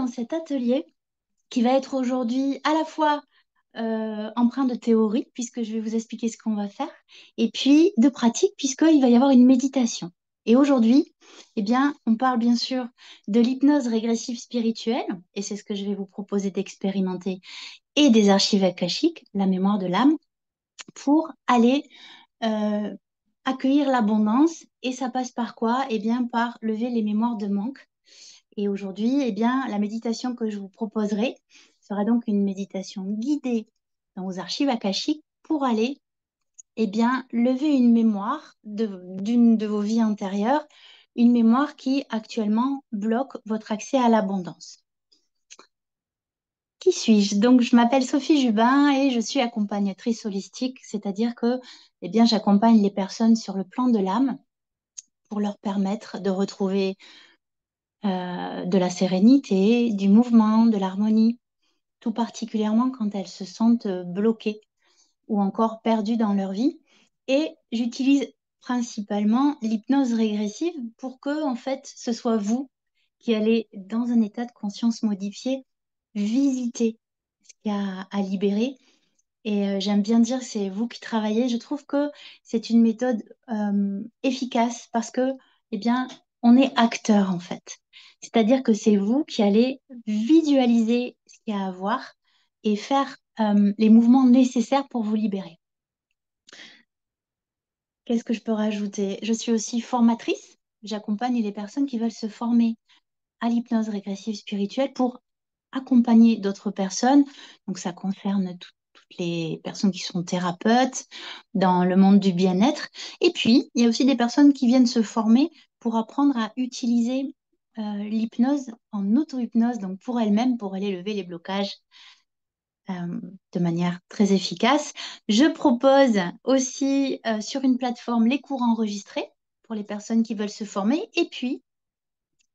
dans cet atelier qui va être aujourd'hui à la fois empreint de théorie, puisque je vais vous expliquer ce qu'on va faire, et puis de pratique, puisqu'il va y avoir une méditation. Et aujourd'hui, eh bien, on parle bien sûr de l'hypnose régressive spirituelle, et c'est ce que je vais vous proposer d'expérimenter, et des archives akashiques, la mémoire de l'âme, pour aller euh, accueillir l'abondance. Et ça passe par quoi? Eh bien, par lever les mémoires de manque. Et aujourd'hui, eh bien, la méditation que je vous proposerai sera donc une méditation guidée dans vos archives akashiques pour aller, eh bien, lever une mémoire d'une de vos vies antérieures, une mémoire qui actuellement bloque votre accès à l'abondance. Qui suis-je? Donc, je m'appelle Sophie Jubin et je suis accompagnatrice holistique, c'est-à-dire que, eh bien, j'accompagne les personnes sur le plan de l'âme pour leur permettre de retrouver de la sérénité, du mouvement, de l'harmonie, tout particulièrement quand elles se sentent bloquées ou encore perdues dans leur vie. Et j'utilise principalement l'hypnose régressive pour que, en fait, ce soit vous qui allez, dans un état de conscience modifié, visiter ce qu'il y a à libérer. Et j'aime bien dire c'est vous qui travaillez. Je trouve que c'est une méthode efficace parce que, eh bien, on est acteur en fait. C'est-à-dire que c'est vous qui allez visualiser ce qu'il y a à voir et faire les mouvements nécessaires pour vous libérer. Qu'est-ce que je peux rajouter? Je suis aussi formatrice. J'accompagne les personnes qui veulent se former à l'hypnose régressive spirituelle pour accompagner d'autres personnes. Donc, ça concerne toutes les personnes qui sont thérapeutes dans le monde du bien-être. Et puis, il y a aussi des personnes qui viennent se former pour apprendre à utiliser l'hypnose en auto-hypnose, donc pour elles-mêmes, pour aller lever les blocages de manière très efficace. Je propose aussi sur une plateforme les cours enregistrés pour les personnes qui veulent se former. Et puis,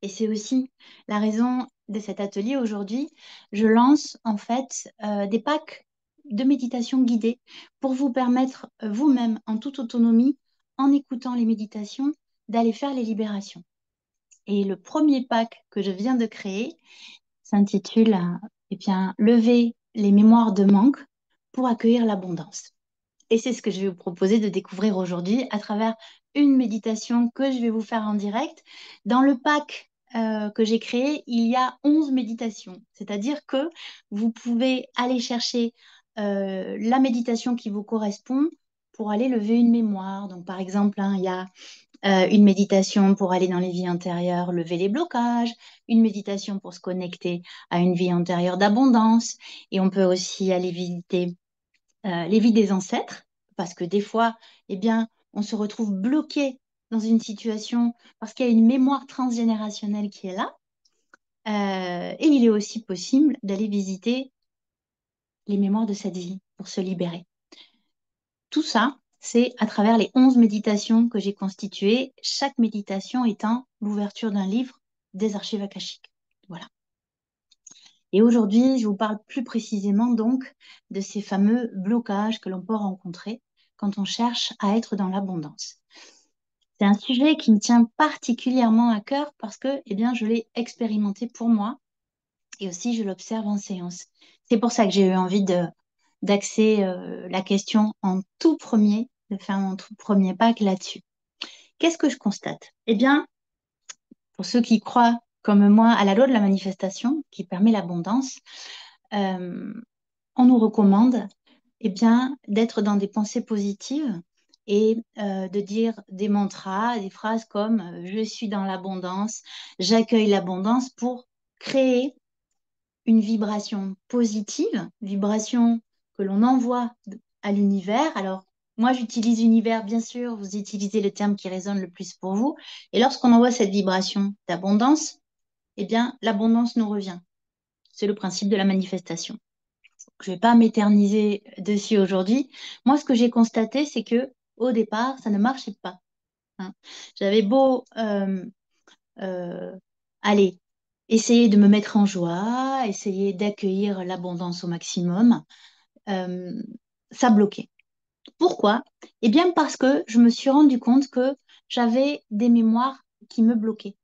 et c'est aussi la raison de cet atelier aujourd'hui. Je lance en fait des packs de méditation guidée pour vous permettre vous-même, en toute autonomie, en écoutant les méditations, d'aller faire les libérations. Et le premier pack que je viens de créer s'intitule eh bien, Lever les mémoires de manque pour accueillir l'abondance. Et c'est ce que je vais vous proposer de découvrir aujourd'hui à travers une méditation que je vais vous faire en direct. Dans le pack que j'ai créé, il y a 11 méditations. C'est-à-dire que vous pouvez aller chercher la méditation qui vous correspond pour aller lever une mémoire. Donc, par exemple, hein, il y a une méditation pour aller dans les vies antérieures, lever les blocages, une méditation pour se connecter à une vie antérieure d'abondance. Et on peut aussi aller visiter les vies des ancêtres, parce que des fois, eh bien, on se retrouve bloqué dans une situation parce qu'il y a une mémoire transgénérationnelle qui est là. Et il est aussi possible d'aller visiter les mémoires de cette vie pour se libérer. Tout ça, c'est à travers les 11 méditations que j'ai constituées, chaque méditation étant l'ouverture d'un livre des archives akashiques. Voilà. Et aujourd'hui, je vous parle plus précisément donc de ces fameux blocages que l'on peut rencontrer quand on cherche à être dans l'abondance. C'est un sujet qui me tient particulièrement à cœur parce que, eh bien, je l'ai expérimenté pour moi et aussi je l'observe en séance. C'est pour ça que j'ai eu envie d'axer la question en tout premier, de faire mon tout premier pack là-dessus. Qu'est-ce que je constate? Eh bien, pour ceux qui croient comme moi à la loi de la manifestation qui permet l'abondance, euh, on nous recommande eh bien, d'être dans des pensées positives et de dire des mantras, des phrases comme je suis dans l'abondance, j'accueille l'abondance pour créer une vibration positive, vibration que l'on envoie à l'univers. Alors, moi, j'utilise univers, bien sûr, vous utilisez le terme qui résonne le plus pour vous. Et lorsqu'on envoie cette vibration d'abondance, eh bien, l'abondance nous revient. C'est le principe de la manifestation. Je ne vais pas m'éterniser dessus aujourd'hui. Moi, ce que j'ai constaté, c'est que au départ, ça ne marchait pas. Hein. J'avais beau euh, aller essayer de me mettre en joie, essayer d'accueillir l'abondance au maximum, euh, ça bloquait. Pourquoi? Eh bien, parce que je me suis rendu compte que j'avais des mémoires qui me bloquaient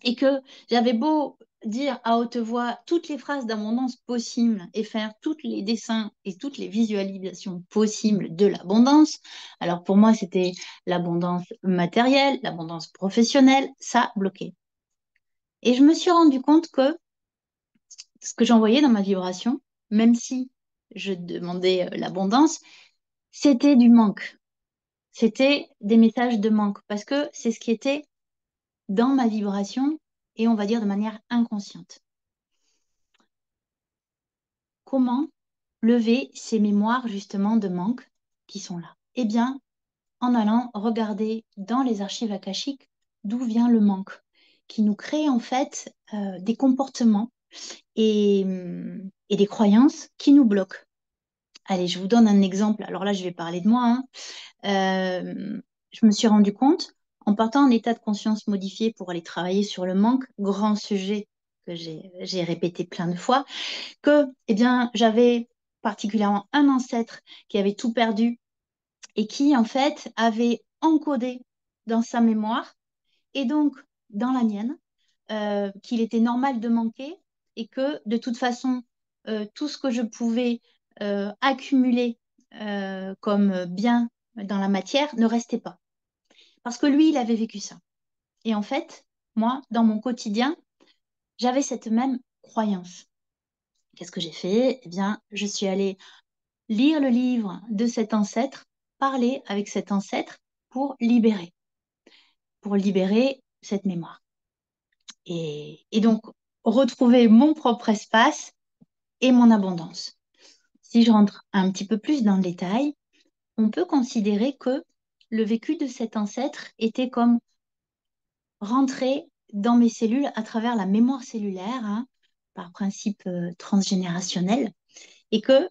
et que j'avais beau dire à haute voix toutes les phrases d'abondance possibles et faire tous les dessins et toutes les visualisations possibles de l'abondance. Alors pour moi, c'était l'abondance matérielle, l'abondance professionnelle, ça bloquait. Et je me suis rendu compte que ce que j'envoyais dans ma vibration, même si je demandais l'abondance, c'était du manque. C'était des messages de manque parce que c'est ce qui était dans ma vibration et on va dire de manière inconsciente. Comment lever ces mémoires justement de manque qui sont là? Eh bien, en allant regarder dans les archives akashiques d'où vient le manque, qui nous crée en fait des comportements et des croyances qui nous bloquent. Allez, je vous donne un exemple. Alors là, je vais parler de moi, hein. Je me suis rendu compte, en partant en état de conscience modifié pour aller travailler sur le manque, grand sujet que j'ai répété plein de fois, que eh bien, j'avais particulièrement un ancêtre qui avait tout perdu et qui, en fait, avait encodé dans sa mémoire et donc dans la mienne qu'il était normal de manquer et que, de toute façon, tout ce que je pouvais accumuler comme bien dans la matière ne restait pas. Parce que lui, il avait vécu ça. Et en fait, moi, dans mon quotidien, j'avais cette même croyance. Qu'est-ce que j'ai fait? Eh bien, je suis allée lire le livre de cet ancêtre, parler avec cet ancêtre pour libérer cette mémoire. Et donc, retrouver mon propre espace et mon abondance. Si je rentre un petit peu plus dans le détail, on peut considérer que le vécu de cet ancêtre était comme rentrer dans mes cellules à travers la mémoire cellulaire, hein, par principe transgénérationnel, et que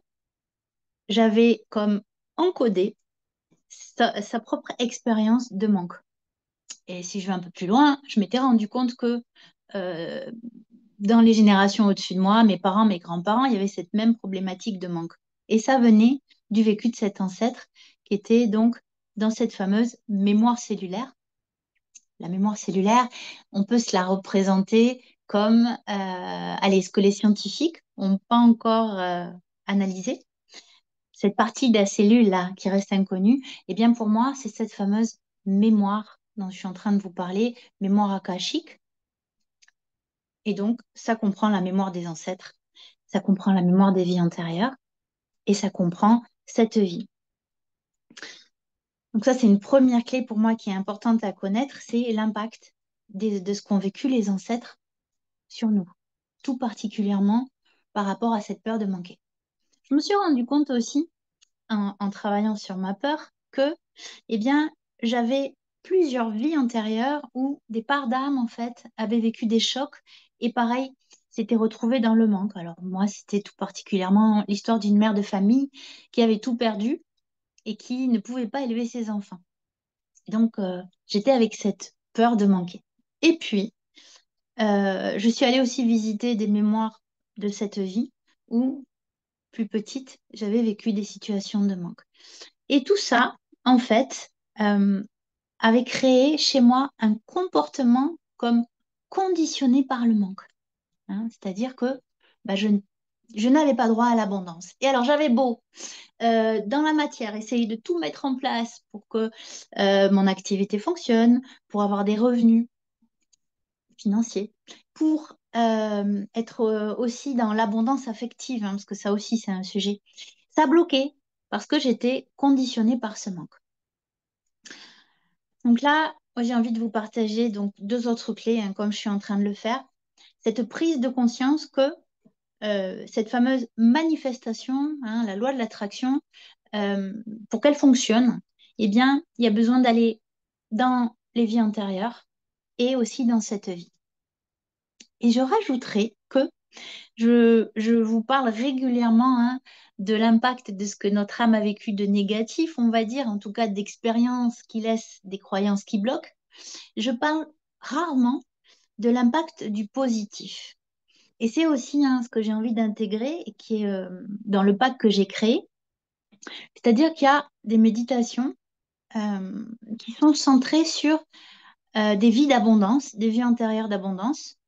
j'avais comme encodé sa propre expérience de manque. Et si je vais un peu plus loin, je m'étais rendu compte que euh, dans les générations au-dessus de moi, mes parents, mes grands-parents, il y avait cette même problématique de manque. Et ça venait du vécu de cet ancêtre qui était donc dans cette fameuse mémoire cellulaire. La mémoire cellulaire, on peut se la représenter comme, allez, ce que les scientifiques n'ont pas encore analysé. Cette partie de la cellule-là qui reste inconnue, eh bien pour moi, c'est cette fameuse mémoire dont je suis en train de vous parler, mémoire akashique. Et donc, ça comprend la mémoire des ancêtres, ça comprend la mémoire des vies antérieures et ça comprend cette vie. Donc ça, c'est une première clé pour moi qui est importante à connaître, c'est l'impact de ce qu'ont vécu les ancêtres sur nous, tout particulièrement par rapport à cette peur de manquer. Je me suis rendu compte aussi, en travaillant sur ma peur, que, eh bien, j'avais plusieurs vies antérieures où des parts d'âme, en fait, avaient vécu des chocs et pareil, s'étaient retrouvées dans le manque. Alors moi, c'était tout particulièrement l'histoire d'une mère de famille qui avait tout perdu et qui ne pouvait pas élever ses enfants. Donc, j'étais avec cette peur de manquer. Et puis, je suis allée aussi visiter des mémoires de cette vie où, plus petite, j'avais vécu des situations de manque. Et tout ça, en fait, avait créé chez moi un comportement comme conditionné par le manque, hein. C'est-à-dire que bah, je n'avais pas droit à l'abondance. Et alors, j'avais beau, dans la matière, essayer de tout mettre en place pour que mon activité fonctionne, pour avoir des revenus financiers, pour être aussi dans l'abondance affective, hein, parce que ça aussi, c'est un sujet. Ça bloquait parce que j'étais conditionnée par ce manque. Donc là, moi, j'ai envie de vous partager donc deux autres clés, hein, comme je suis en train de le faire. Cette prise de conscience que cette fameuse manifestation, hein, la loi de l'attraction, euh, pour qu'elle fonctionne, eh bien, il y a besoin d'aller dans les vies antérieures et aussi dans cette vie. Et je rajouterai que je vous parle régulièrement, hein, de l'impact de ce que notre âme a vécu de négatif, on va dire, en tout cas d'expériences qui laissent des croyances qui bloquent. Je parle rarement de l'impact du positif. Et c'est aussi, hein, ce que j'ai envie d'intégrer et qui est dans le pack que j'ai créé. C'est-à-dire qu'il y a des méditations qui sont centrées sur des vies d'abondance, des vies antérieures d'abondance,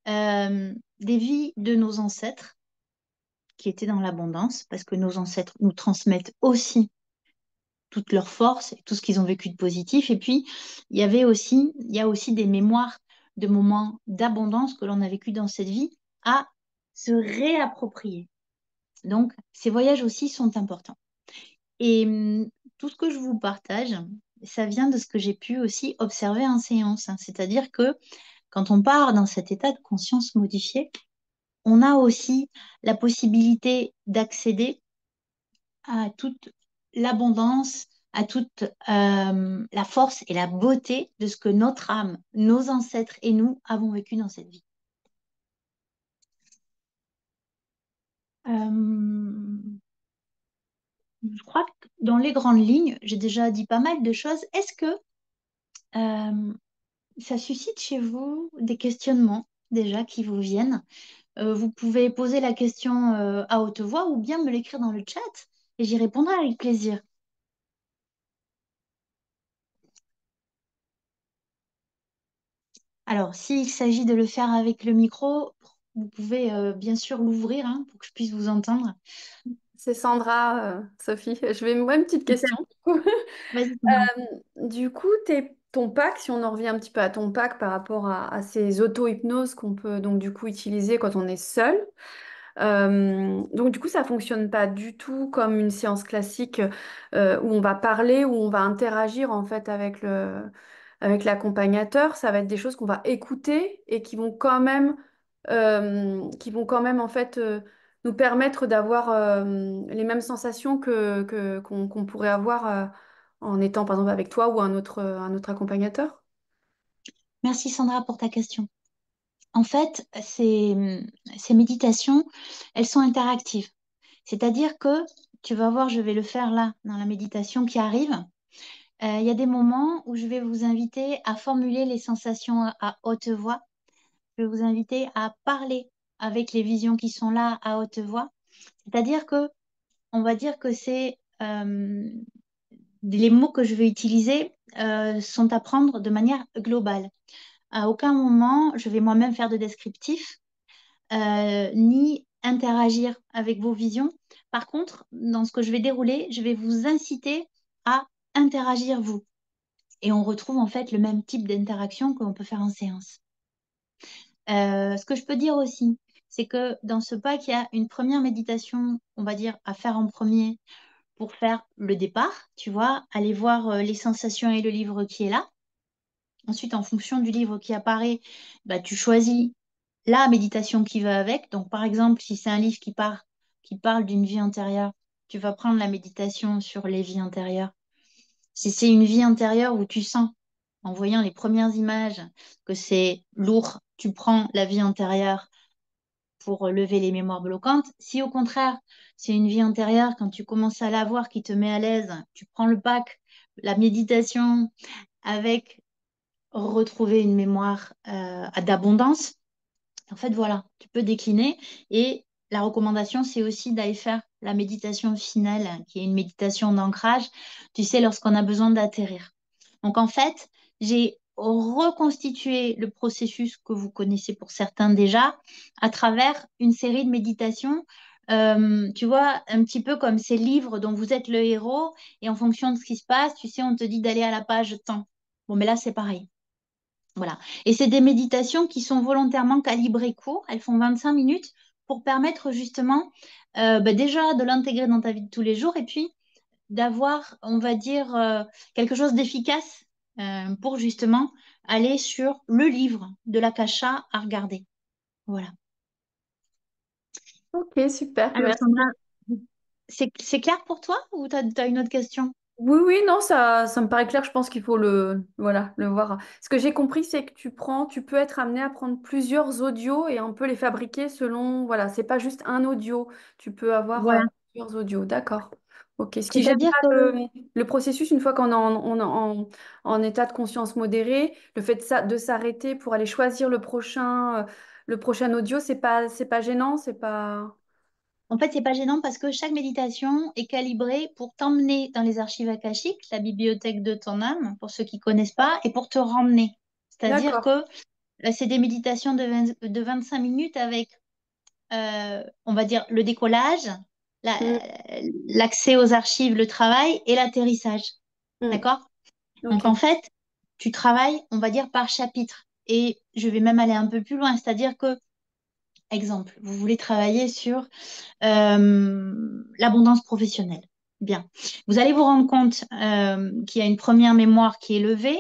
des vies de nos ancêtres qui étaient dans l'abondance, parce que nos ancêtres nous transmettent aussi toute leur force et tout ce qu'ils ont vécu de positif. Et puis, il y a aussi des mémoires de moments d'abondance que l'on a vécu dans cette vie à se réapproprier. Donc, ces voyages aussi sont importants. Et tout ce que je vous partage, ça vient de ce que j'ai pu aussi observer en séance, hein. C'est-à-dire que quand on part dans cet état de conscience modifié, on a aussi la possibilité d'accéder à toute l'abondance, à toute la force et la beauté de ce que notre âme, nos ancêtres et nous avons vécu dans cette vie. Euh, je crois que dans les grandes lignes, j'ai déjà dit pas mal de choses. Est-ce que euh, ça suscite chez vous des questionnements déjà qui vous viennent? Vous pouvez poser la question à haute voix ou bien me l'écrire dans le chat et j'y répondrai avec plaisir. Alors, s'il s'agit de le faire avec le micro, vous pouvez bien sûr l'ouvrir hein, pour que je puisse vous entendre. C'est Sandra, Sophie. Je vais moi une petite Super. question. Du coup, Vas-y, Sandra. ton pack, si on en revient un petit peu à ton pack par rapport à ces auto-hypnoses qu'on peut donc du coup utiliser quand on est seul. Donc du coup, ça fonctionne pas du tout comme une séance classique où on va parler, où on va interagir en fait avec l'accompagnateur. Ça va être des choses qu'on va écouter et qui vont quand même en fait nous permettre d'avoir les mêmes sensations qu'on pourrait avoir en étant par exemple avec toi ou un autre accompagnateur. Merci Sandra pour ta question. En fait, ces méditations, elles sont interactives. C'est-à-dire que tu vas voir, je vais le faire là, dans la méditation qui arrive. Il y a des moments où je vais vous inviter à formuler les sensations à haute voix. Je vais vous inviter à parler avec les visions qui sont là à haute voix. C'est-à-dire que on va dire que c'est les mots que je vais utiliser sont à prendre de manière globale. À aucun moment, je vais moi-même faire de descriptif, ni interagir avec vos visions. Par contre, dans ce que je vais dérouler, je vais vous inciter à interagir vous. Et on retrouve en fait le même type d'interaction que l'on peut faire en séance. Ce que je peux dire aussi, c'est que dans ce pack, il y a une première méditation, on va dire, à faire en premier pour faire le départ, tu vois, aller voir les sensations et le livre qui est là. Ensuite, en fonction du livre qui apparaît, bah, tu choisis la méditation qui va avec. Donc, par exemple, si c'est un livre qui parle d'une vie antérieure, tu vas prendre la méditation sur les vies antérieures. Si c'est une vie antérieure où tu sens, en voyant les premières images, que c'est lourd, tu prends la vie antérieure pour lever les mémoires bloquantes. Si au contraire, c'est une vie antérieure, quand tu commences à la voir qui te met à l'aise, tu prends le pack, la méditation avec retrouver une mémoire d'abondance. En fait, voilà, tu peux décliner. Et la recommandation, c'est aussi d'aller faire la méditation finale, qui est une méditation d'ancrage, tu sais, lorsqu'on a besoin d'atterrir. Donc, en fait, j'ai reconstitué le processus que vous connaissez pour certains déjà à travers une série de méditations. Tu vois, un petit peu comme ces livres dont vous êtes le héros et en fonction de ce qui se passe, tu sais, on te dit d'aller à la page temps. Bon, mais là, c'est pareil. Voilà. Et c'est des méditations qui sont volontairement calibrées court. Elles font 25 minutes pour permettre justement bah, déjà de l'intégrer dans ta vie de tous les jours et puis d'avoir, on va dire, quelque chose d'efficace pour justement aller sur le livre de l'Akasha à regarder. Voilà. Ok, super, Alors, merci. Sandra, c'est clair pour toi ou tu as une autre question? Oui, oui, non, ça me paraît clair. Je pense qu'il faut voilà, le voir. Ce que j'ai compris, c'est que tu peux être amené à prendre plusieurs audios et on peut les fabriquer selon, voilà, c'est pas juste un audio. Tu peux avoir Voilà. plusieurs audios. D'accord. Ok. Ce qui gêne C'est-à-dire pas que le processus, une fois qu'on est en état de conscience modéré, le fait de s'arrêter pour aller choisir le prochain audio, c'est pas gênant, c'est pas. En fait, c'est pas gênant parce que chaque méditation est calibrée pour t'emmener dans les archives akashiques, la bibliothèque de ton âme, pour ceux qui connaissent pas, et pour te ramener. C'est-à-dire D'accord. que C'est des méditations de 25 minutes avec, on va dire, le décollage, la- Mm, l'accès aux archives, le travail et l'atterrissage. mm. D'accord? Donc, en Ok. fait, tu travailles, on va dire, par chapitre. Et je vais même aller un peu plus loin, c'est-à-dire que, exemple, vous voulez travailler sur l'abondance professionnelle. Bien. Vous allez vous rendre compte qu'il y a une première mémoire qui est levée,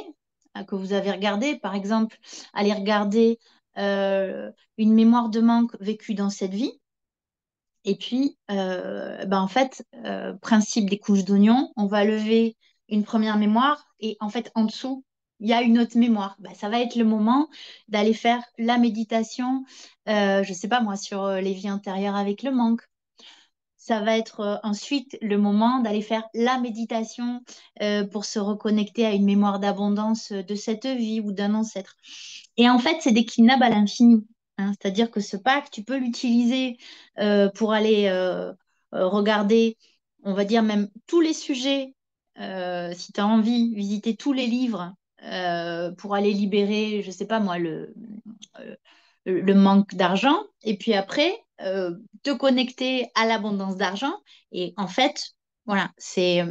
que vous avez regardée. Par exemple, allez regarder une mémoire de manque vécue dans cette vie. Et puis, en fait, principe des couches d'oignon, on va lever une première mémoire et en fait, en dessous, il y a une autre mémoire. Ben, ça va être le moment d'aller faire la méditation, je ne sais pas moi, sur les vies antérieures avec le manque. Ça va être ensuite le moment d'aller faire la méditation pour se reconnecter à une mémoire d'abondance de cette vie ou d'un ancêtre. Et en fait, c'est déclinable à l'infini, hein. C'est-à-dire que ce pack, tu peux l'utiliser pour aller regarder, on va dire même tous les sujets, si tu as envie, visiter tous les livres pour aller libérer, je sais pas moi, euh, le manque d'argent. Et puis après, te connecter à l'abondance d'argent. Et en fait, voilà, c'est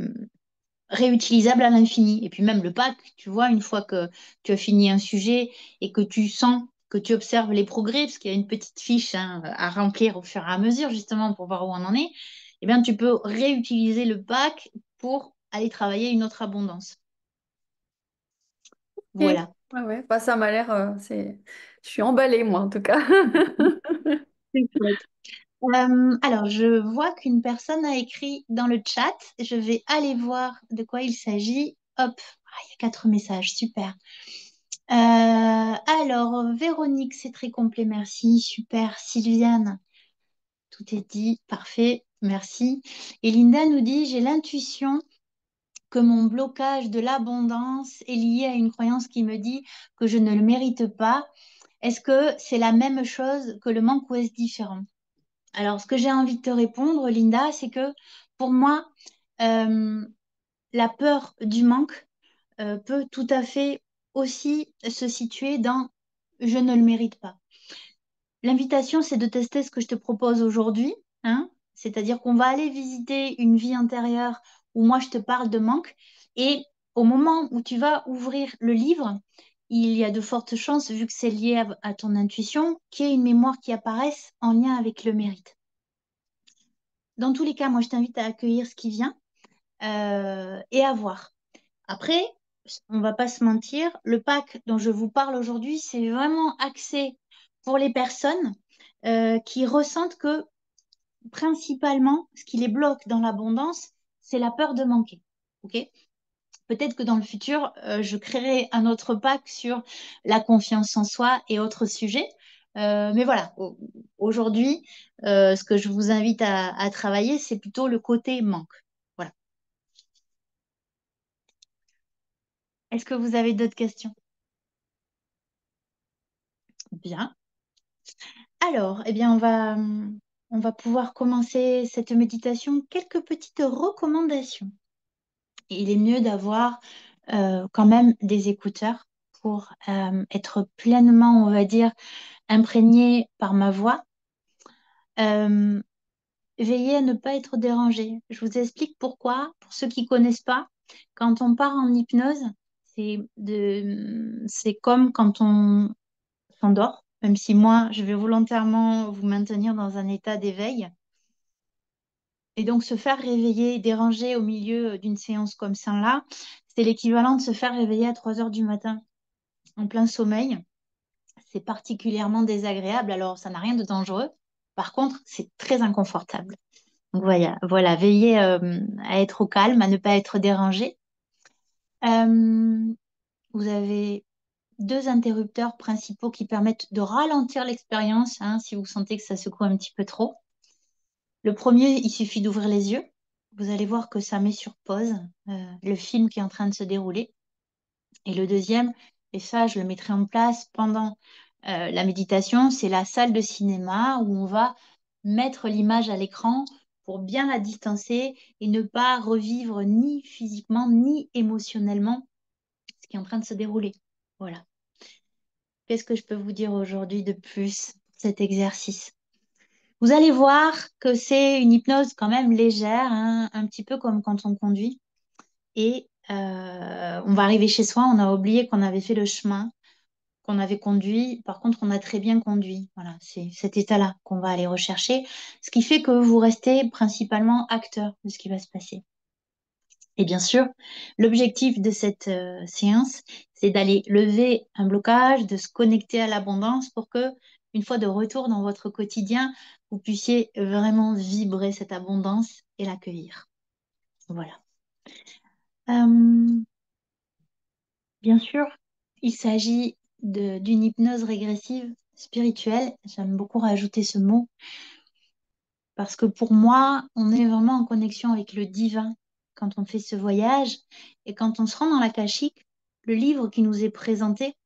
réutilisable à l'infini. Et puis même le pack, tu vois, une fois que tu as fini un sujet et que tu sens, que tu observes les progrès, parce qu'il y a une petite fiche hein, à remplir au fur et à mesure, justement, pour voir où on en est, eh bien, tu peux réutiliser le pack pour aller travailler une autre abondance. Ok. Voilà. Ouais, ouais. Bah, ça m'a l'air, je suis emballée, moi, en tout cas. C'est chouette. Alors, je vois qu'une personne a écrit dans le chat. Je vais aller voir de quoi il s'agit. Hop, ah, il y a 4 messages, super. Alors, Véronique, c'est très complet, merci. Super. Sylviane, tout est dit, parfait, merci. Et Linda nous dit, j'ai l'intuition que mon blocage de l'abondance est lié à une croyance qui me dit que je ne le mérite pas. Est-ce que c'est la même chose que le manque ou est-ce différent? Alors, ce que j'ai envie de te répondre, Linda, c'est que pour moi, euh, la peur du manque peut tout à fait aussi se situer dans je ne le mérite pas. L'invitation, c'est de tester ce que je te propose aujourd'hui, hein, c'est-à-dire qu'on va aller visiter une vie intérieure où moi je te parle de manque et au moment où tu vas ouvrir le livre, il y a de fortes chances, vu que c'est lié à ton intuition, qu'il y ait une mémoire qui apparaisse en lien avec le mérite. Dans tous les cas, moi, je t'invite à accueillir ce qui vient et à voir. Après, on va pas se mentir, le pack dont je vous parle aujourd'hui, c'est vraiment axé pour les personnes qui ressentent que principalement, ce qui les bloque dans l'abondance, c'est la peur de manquer. Ok? Peut-être que dans le futur, je créerai un autre pack sur la confiance en soi et autres sujets. Mais voilà, aujourd'hui, ce que je vous invite à travailler, c'est plutôt le côté manque. Voilà. Est-ce que vous avez d'autres questions? Bien. Alors, eh bien, on va pouvoir commencer cette méditation. Quelques petites recommandations. Il est mieux d'avoir quand même des écouteurs pour être pleinement, on va dire, imprégné par ma voix. Euh, Veillez à ne pas être dérangé. Je vous explique pourquoi. Pour ceux qui ne connaissent pas, quand on part en hypnose, c'est comme quand on s'endort, même si moi, je vais volontairement vous maintenir dans un état d'éveil. Et donc, se faire réveiller, déranger au milieu d'une séance comme ça-là, c'est l'équivalent de se faire réveiller à 3 heures du matin en plein sommeil. C'est particulièrement désagréable. Alors, ça n'a rien de dangereux. Par contre, c'est très inconfortable. Donc, voilà, veillez à être au calme, à ne pas être dérangé. Euh, Vous avez 2 interrupteurs principaux qui permettent de ralentir l'expérience, hein, si vous sentez que ça secoue un petit peu trop. Le premier, il suffit d'ouvrir les yeux. Vous allez voir que ça met sur pause le film qui est en train de se dérouler. Et le deuxième, et ça, je le mettrai en place pendant la méditation, c'est la salle de cinéma où on va mettre l'image à l'écran pour bien la distancer et ne pas revivre ni physiquement ni émotionnellement ce qui est en train de se dérouler. Voilà. qu'est-ce que je peux vous dire aujourd'hui de plus pour cet exercice? Vous allez voir que c'est une hypnose quand même légère, hein, un petit peu comme quand on conduit. Et on va arriver chez soi, on a oublié qu'on avait fait le chemin, qu'on avait conduit. Par contre, on a très bien conduit. Voilà, c'est cet état-là qu'on va aller rechercher, ce qui fait que vous restez principalement acteur de ce qui va se passer. Et bien sûr, l'objectif de cette séance, c'est d'aller lever un blocage, de se connecter à l'abondance pour que, une fois de retour dans votre quotidien, vous puissiez vraiment vibrer cette abondance et l'accueillir. Voilà. Euh, Bien sûr, il s'agit d'une hypnose régressive spirituelle. J'aime beaucoup rajouter ce mot parce que pour moi, on est vraiment en connexion avec le divin quand on fait ce voyage. Et quand on se rend dans l'Akashique, le livre qui nous est présenté,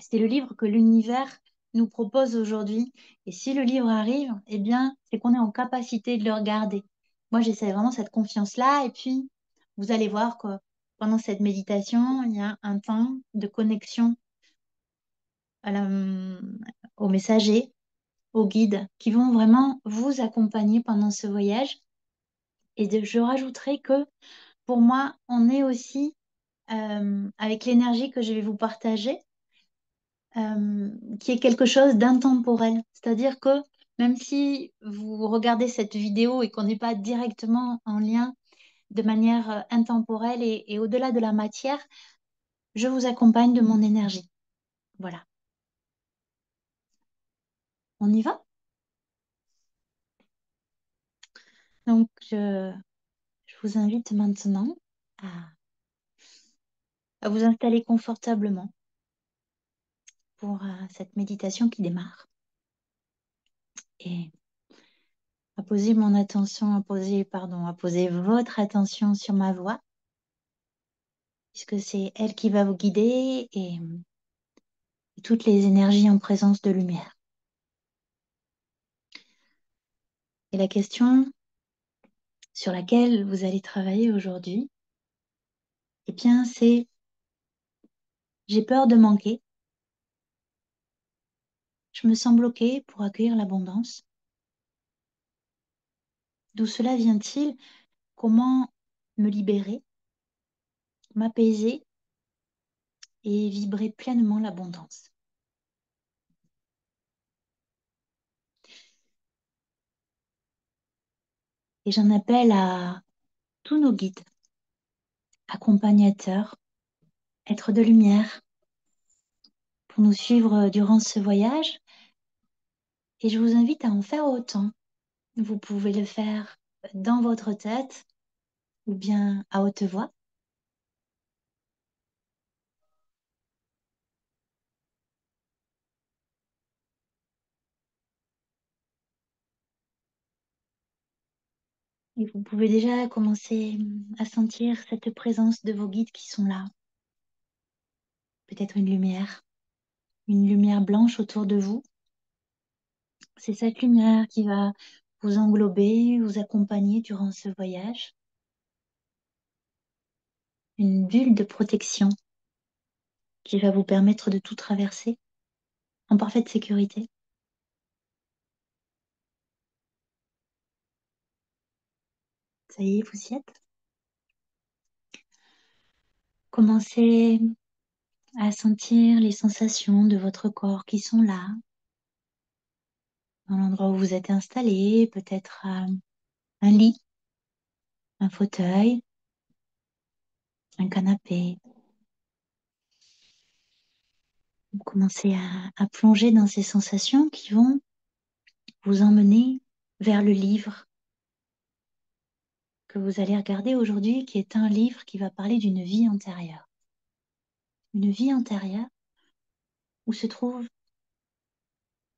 c'est le livre que l'univers nous propose aujourd'hui. Et si le livre arrive, eh bien, c'est qu'on est en capacité de le regarder. Moi, j'essaie vraiment cette confiance-là. Et puis, vous allez voir que pendant cette méditation, il y a un temps de connexion à aux messagers, aux guides qui vont vraiment vous accompagner pendant ce voyage. Et je rajouterai que pour moi, on est aussi avec l'énergie que je vais vous partager, qui est quelque chose d'intemporel. C'est-à-dire que même si vous regardez cette vidéo et qu'on n'est pas directement en lien de manière intemporelle et au-delà de la matière, je vous accompagne de mon énergie. Voilà. On y va? Donc, je vous invite maintenant à, à vous installer confortablement pour cette méditation qui démarre et à poser votre attention sur ma voix, puisque c'est elle qui va vous guider et toutes les énergies en présence de lumière. Et la question sur laquelle vous allez travailler aujourd'hui, eh bien, c'est j'ai peur de manquer, je me sens bloquée pour accueillir l'abondance. D'où cela vient-il? Comment me libérer, m'apaiser et vibrer pleinement l'abondance? Et j'en appelle à tous nos guides, accompagnateurs, êtres de lumière, pour nous suivre durant ce voyage. Et je vous invite à en faire autant. Vous pouvez le faire dans votre tête ou bien à haute voix. Et vous pouvez déjà commencer à sentir cette présence de vos guides qui sont là. Peut-être une lumière blanche autour de vous. C'est cette lumière qui va vous englober, vous accompagner durant ce voyage. Une bulle de protection qui va vous permettre de tout traverser en parfaite sécurité. Ça y est, vous y êtes. Commencez à sentir les sensations de votre corps qui sont là, dans l'endroit où vous êtes installé, peut-être un lit, un fauteuil, un canapé. Vous commencez à plonger dans ces sensations qui vont vous emmener vers le livre que vous allez regarder aujourd'hui, qui est un livre qui va parler d'une vie antérieure. Une vie antérieure où se trouve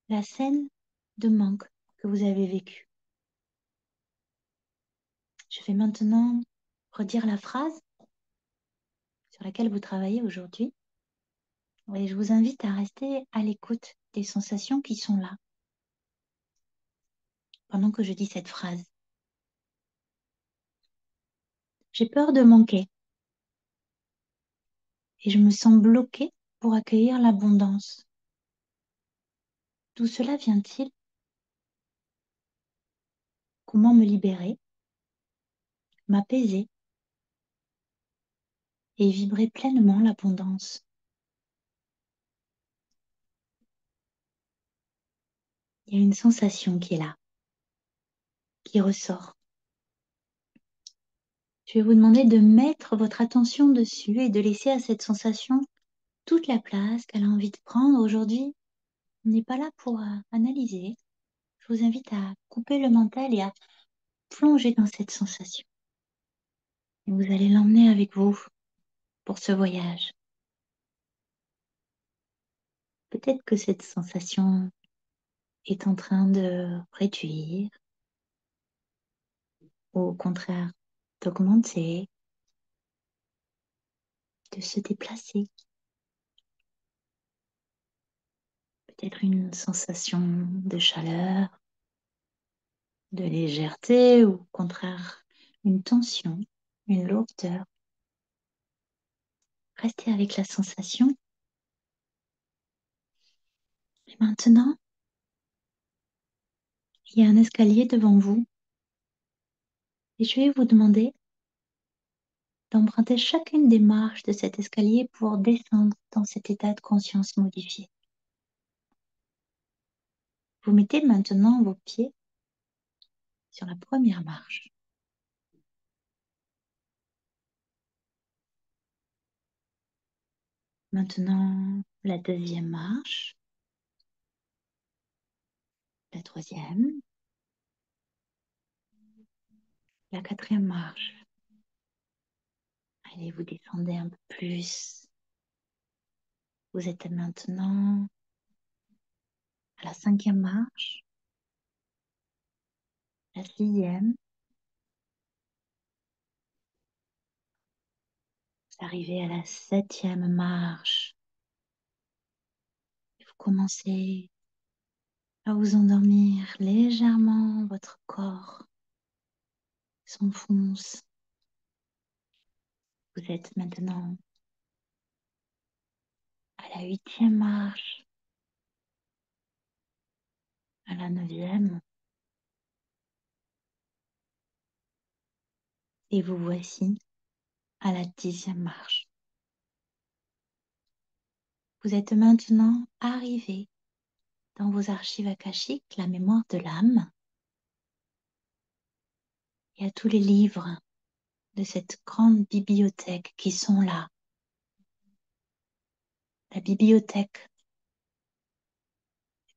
la scène de manque que vous avez vécue. Je vais maintenant redire la phrase sur laquelle vous travaillez aujourd'hui. Et je vous invite à rester à l'écoute des sensations qui sont là pendant que je dis cette phrase. J'ai peur de manquer et je me sens bloquée pour accueillir l'abondance. D'où cela vient-il? Comment me libérer, m'apaiser et vibrer pleinement l'abondance? Il y a une sensation qui est là, qui ressort. Je vais vous demander de mettre votre attention dessus et de laisser à cette sensation toute la place qu'elle a envie de prendre aujourd'hui. On n'est pas là pour analyser. Je vous invite à couper le mental et à plonger dans cette sensation. Et vous allez l'emmener avec vous pour ce voyage. Peut-être que cette sensation est en train de réduire ou au contraire d'augmenter, de se déplacer. Peut-être une sensation de chaleur, de légèreté ou au contraire une tension, une lourdeur. Restez avec la sensation. Et maintenant, il y a un escalier devant vous et je vais vous demander d'emprunter chacune des marches de cet escalier pour descendre dans cet état de conscience modifié. Vous mettez maintenant vos pieds sur la première marche. Maintenant, la deuxième marche, la troisième, la quatrième marche. Allez, vous descendez un peu plus. Vous êtes maintenant à la cinquième marche, la sixième. Vous arrivez à la septième marche. Vous commencez à vous endormir légèrement. Votre corps s'enfonce. Vous êtes maintenant à la huitième marche, à la neuvième. Et vous voici à la dixième marche. Vous êtes maintenant arrivé dans vos archives akashiques, la mémoire de l'âme. Il y a tous les livres de cette grande bibliothèque qui sont là. La bibliothèque,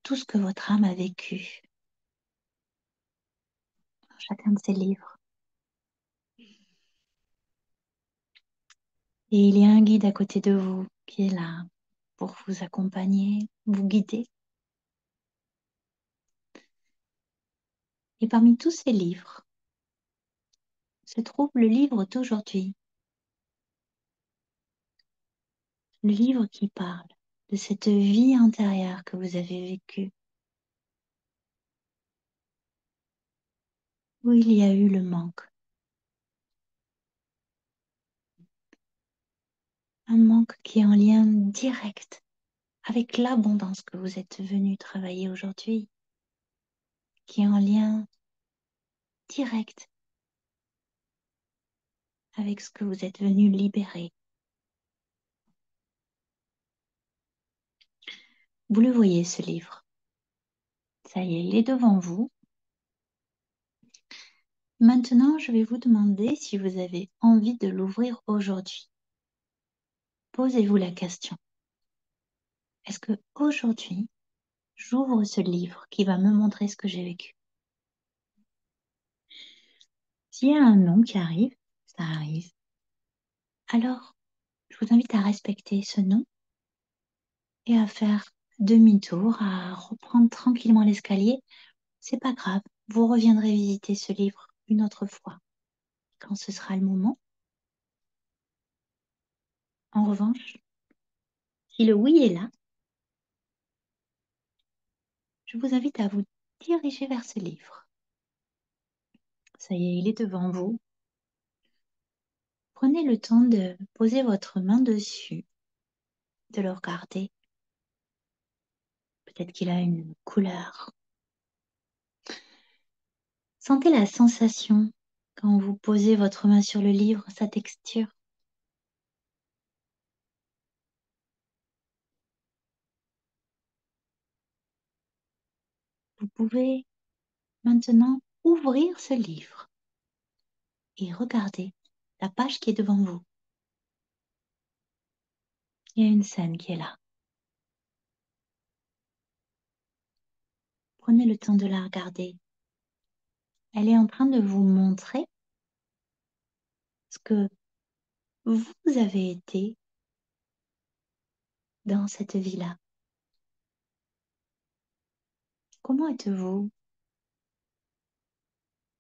tout ce que votre âme a vécu dans chacun de ces livres. Et il y a un guide à côté de vous qui est là pour vous accompagner, vous guider. Et parmi tous ces livres se trouve le livre d'aujourd'hui, le livre qui parle de cette vie intérieure que vous avez vécue, où il y a eu le manque. Un manque qui est en lien direct avec l'abondance que vous êtes venu travailler aujourd'hui, qui est en lien direct avec ce que vous êtes venu libérer. Vous le voyez, ce livre. Ça y est, il est devant vous. Maintenant, je vais vous demander si vous avez envie de l'ouvrir aujourd'hui. Posez-vous la question. Est-ce que aujourd'hui, j'ouvre ce livre qui va me montrer ce que j'ai vécu? S'il y a un nom qui arrive, ça arrive. Alors, je vous invite à respecter ce nom et à faire demi-tour, à reprendre tranquillement l'escalier. C'est pas grave, vous reviendrez visiter ce livre une autre fois, quand ce sera le moment. En revanche, si le oui est là, je vous invite à vous diriger vers ce livre. Ça y est, il est devant vous. Prenez le temps de poser votre main dessus, de le regarder. Peut-être qu'il a une couleur. Sentez la sensation quand vous posez votre main sur le livre, sa texture. Vous pouvez maintenant ouvrir ce livre et regarder la page qui est devant vous. Il y a une scène qui est là. Prenez le temps de la regarder. Elle est en train de vous montrer ce que vous avez été dans cette vie-là. Comment êtes-vous?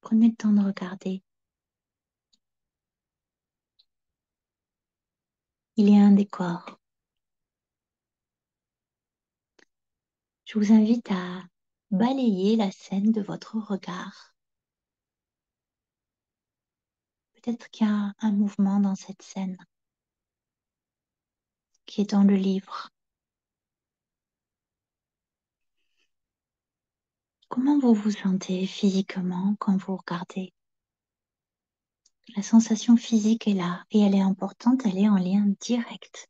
Prenez le temps de regarder. Il y a un décor. Je vous invite à balayer la scène de votre regard. Peut-être qu'il y a un mouvement dans cette scène qui est dans le livre. Comment vous vous sentez physiquement quand vous regardez? La sensation physique est là et elle est importante, elle est en lien direct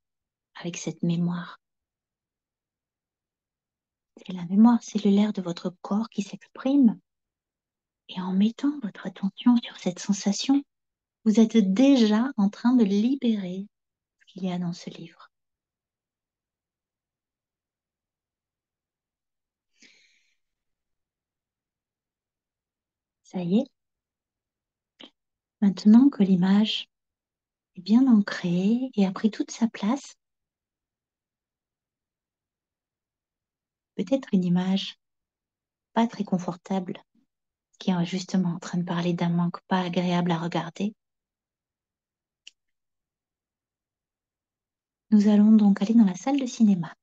avec cette mémoire. C'est la mémoire cellulaire de votre corps qui s'exprime. Et en mettant votre attention sur cette sensation, vous êtes déjà en train de libérer ce qu'il y a dans ce livre. Ça y est, maintenant que l'image est bien ancrée et a pris toute sa place, peut-être une image pas très confortable, qui est justement en train de parler d'un manque pas agréable à regarder. Nous allons donc aller dans la salle de cinéma.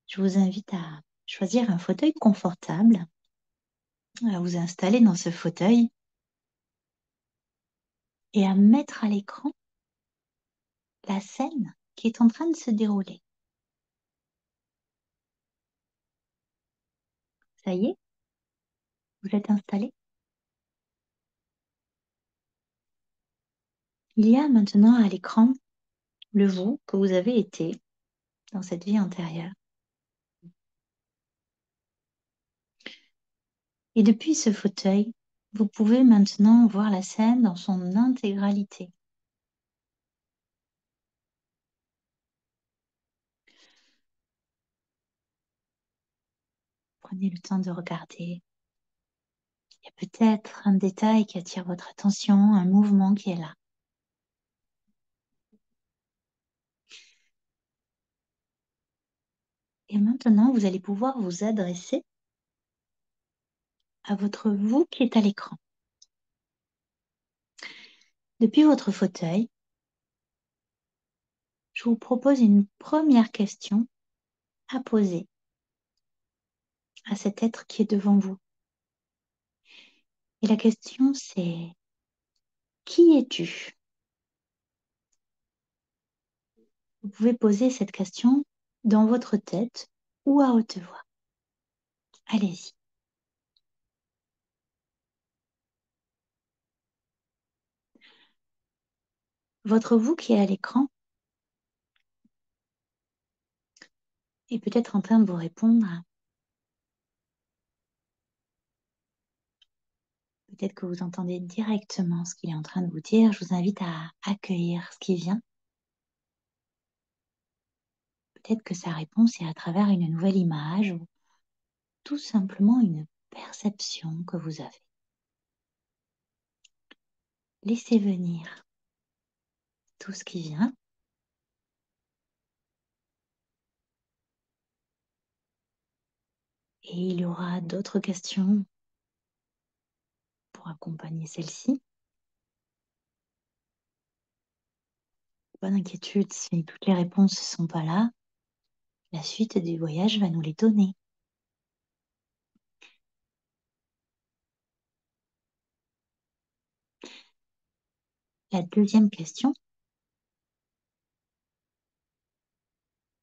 Je vous invite à choisir un fauteuil confortable, à vous installer dans ce fauteuil et à mettre à l'écran la scène qui est en train de se dérouler. Ça y est, vous êtes installé? Il y a maintenant à l'écran le vous que vous avez été dans cette vie antérieure. Et depuis ce fauteuil, vous pouvez maintenant voir la scène dans son intégralité. Prenez le temps de regarder. Il y a peut-être un détail qui attire votre attention, un mouvement qui est là. Et maintenant, vous allez pouvoir vous adresser à votre vous qui est à l'écran. Depuis votre fauteuil, je vous propose une première question à poser à cet être qui est devant vous. Et la question, c'est: qui es-tu? Vous pouvez poser cette question dans votre tête ou à haute voix. Allez-y. Votre vous qui est à l'écran est peut-être en train de vous répondre. Peut-être que vous entendez directement ce qu'il est en train de vous dire. Je vous invite à accueillir ce qui vient. Peut-être que sa réponse est à travers une nouvelle image ou tout simplement une perception que vous avez. Laissez venir tout ce qui vient. Et il y aura d'autres questions pour accompagner celle-ci. Pas d'inquiétude, si toutes les réponses ne sont pas là, la suite du voyage va nous les donner. La deuxième question,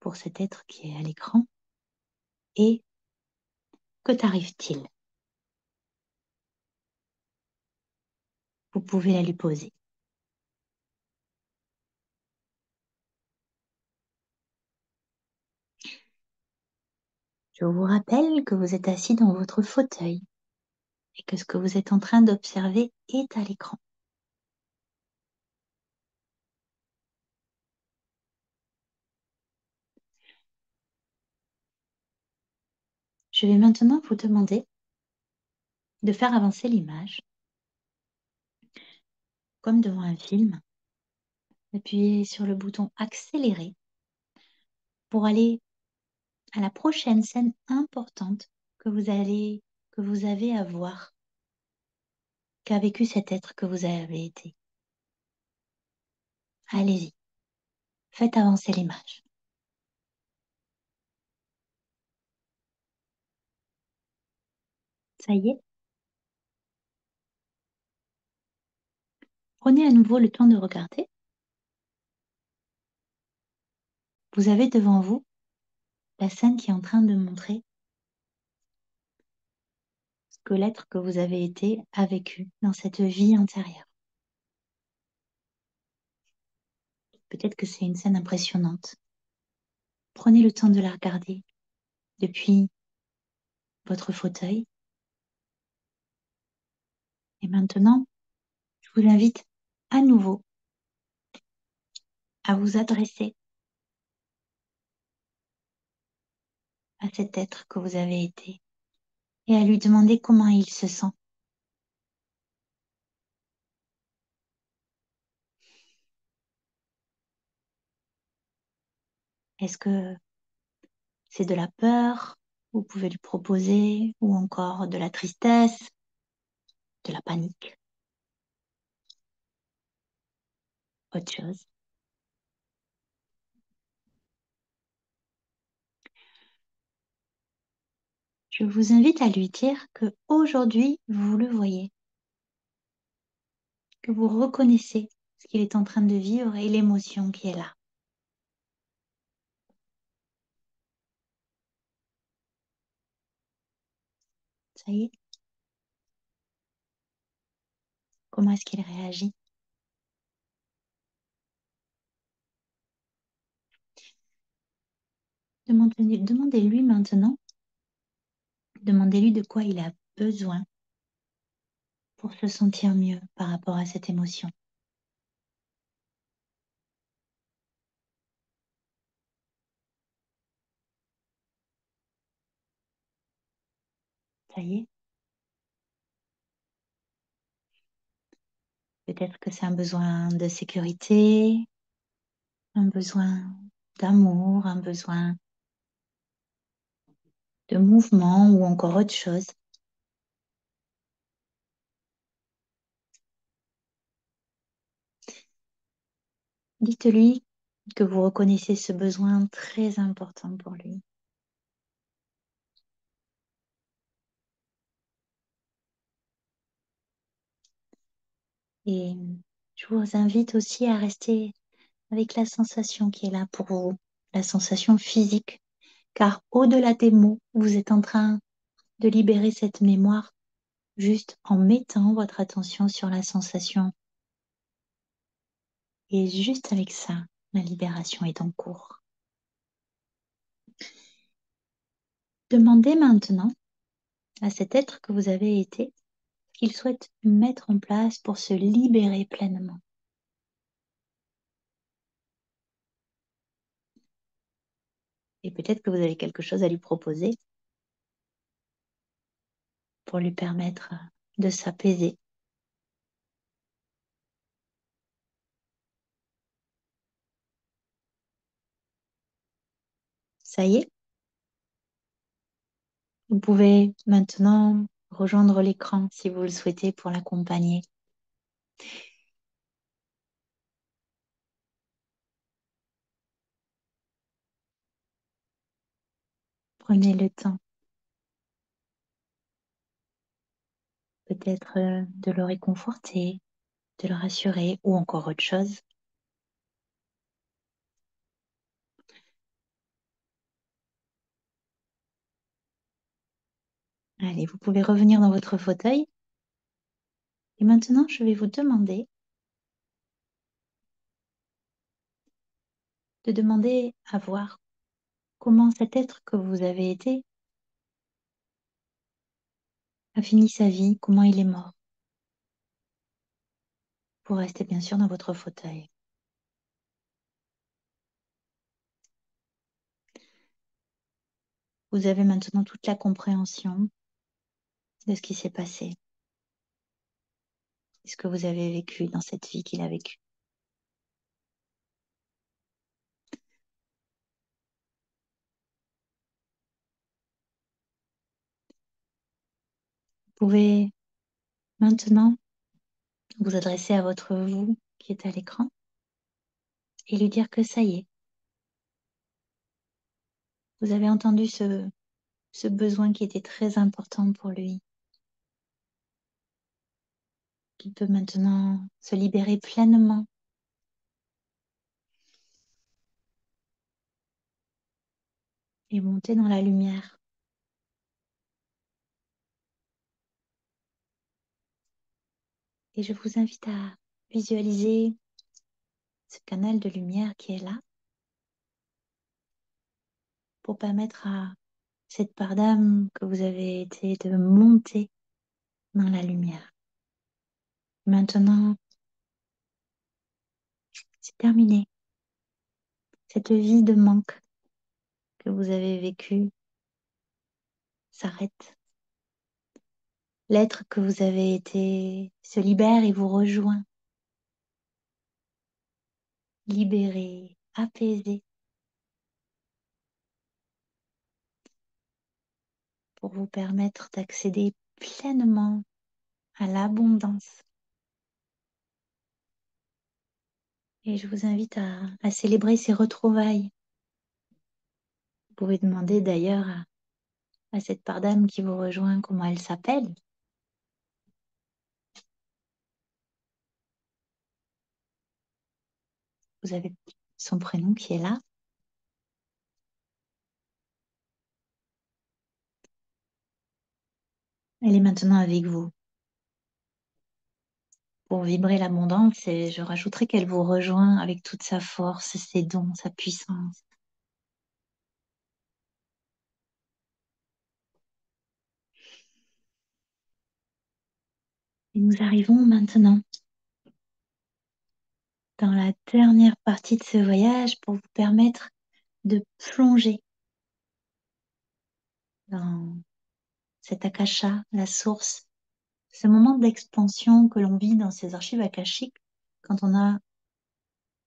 pour cet être qui est à l'écran et que t'arrive-t-il? Vous pouvez la lui poser. Je vous rappelle que vous êtes assis dans votre fauteuil et que ce que vous êtes en train d'observer est à l'écran. Je vais maintenant vous demander de faire avancer l'image, comme devant un film. Appuyez sur le bouton accélérer pour aller à la prochaine scène importante que vous avez à voir, qu'a vécu cet être que vous avez été. Allez-y, faites avancer l'image. Ça y est, prenez à nouveau le temps de regarder. Vous avez devant vous la scène qui est en train de montrer ce que l'être que vous avez été a vécu dans cette vie antérieure. Peut-être que c'est une scène impressionnante. Prenez le temps de la regarder depuis votre fauteuil. Et maintenant, je vous invite à nouveau à vous adresser à cet être que vous avez été et à lui demander comment il se sent. Est-ce que c'est de la peur? Vous pouvez lui proposer, ou encore de la tristesse, de la panique, autre chose. Je vous invite à lui dire que aujourd'hui vous le voyez, que vous reconnaissez ce qu'il est en train de vivre et l'émotion qui est là. Ça y est? Comment est-ce qu'il réagit? Demandez-lui maintenant, demandez-lui de quoi il a besoin pour se sentir mieux par rapport à cette émotion. Ça y est? Peut-être que c'est un besoin de sécurité, un besoin d'amour, un besoin de mouvement ou encore autre chose. Dites-lui que vous reconnaissez ce besoin très important pour lui. Et je vous invite aussi à rester avec la sensation qui est là pour vous, la sensation physique, car au-delà des mots, vous êtes en train de libérer cette mémoire juste en mettant votre attention sur la sensation. Et juste avec ça, la libération est en cours. Demandez maintenant à cet être que vous avez été ce qu'il souhaite mettre en place pour se libérer pleinement. Et peut-être que vous avez quelque chose à lui proposer pour lui permettre de s'apaiser. Ça y est, vous pouvez maintenant rejoindre l'écran si vous le souhaitez pour l'accompagner. Prenez le temps, peut-être de le réconforter, de le rassurer ou encore autre chose. Allez, vous pouvez revenir dans votre fauteuil. Et maintenant, je vais vous demander de demander à voir comment cet être que vous avez été a fini sa vie, comment il est mort. Pour rester bien sûr dans votre fauteuil. Vous avez maintenant toute la compréhension de ce qui s'est passé, de ce que vous avez vécu dans cette vie qu'il a vécue. Vous pouvez maintenant vous adresser à votre vous qui est à l'écran et lui dire que ça y est, vous avez entendu ce besoin qui était très important pour lui, qu'il peut maintenant se libérer pleinement et monter dans la lumière. Et je vous invite à visualiser ce canal de lumière qui est là pour permettre à cette part d'âme que vous avez été de monter dans la lumière. Maintenant, c'est terminé. Cette vie de manque que vous avez vécue s'arrête. L'être que vous avez été se libère et vous rejoint, libéré, apaisé, pour vous permettre d'accéder pleinement à l'abondance. Et je vous invite à célébrer ces retrouvailles. Vous pouvez demander d'ailleurs à cette part d'âme qui vous rejoint comment elle s'appelle. Vous avez son prénom qui est là. Elle est maintenant avec vous. Pour vibrer l'abondance, et je rajouterais qu'elle vous rejoint avec toute sa force, ses dons, sa puissance. Et nous arrivons maintenant dans la dernière partie de ce voyage pour vous permettre de plonger dans cet akasha, la source, ce moment d'expansion que l'on vit dans ces archives akashiques quand on a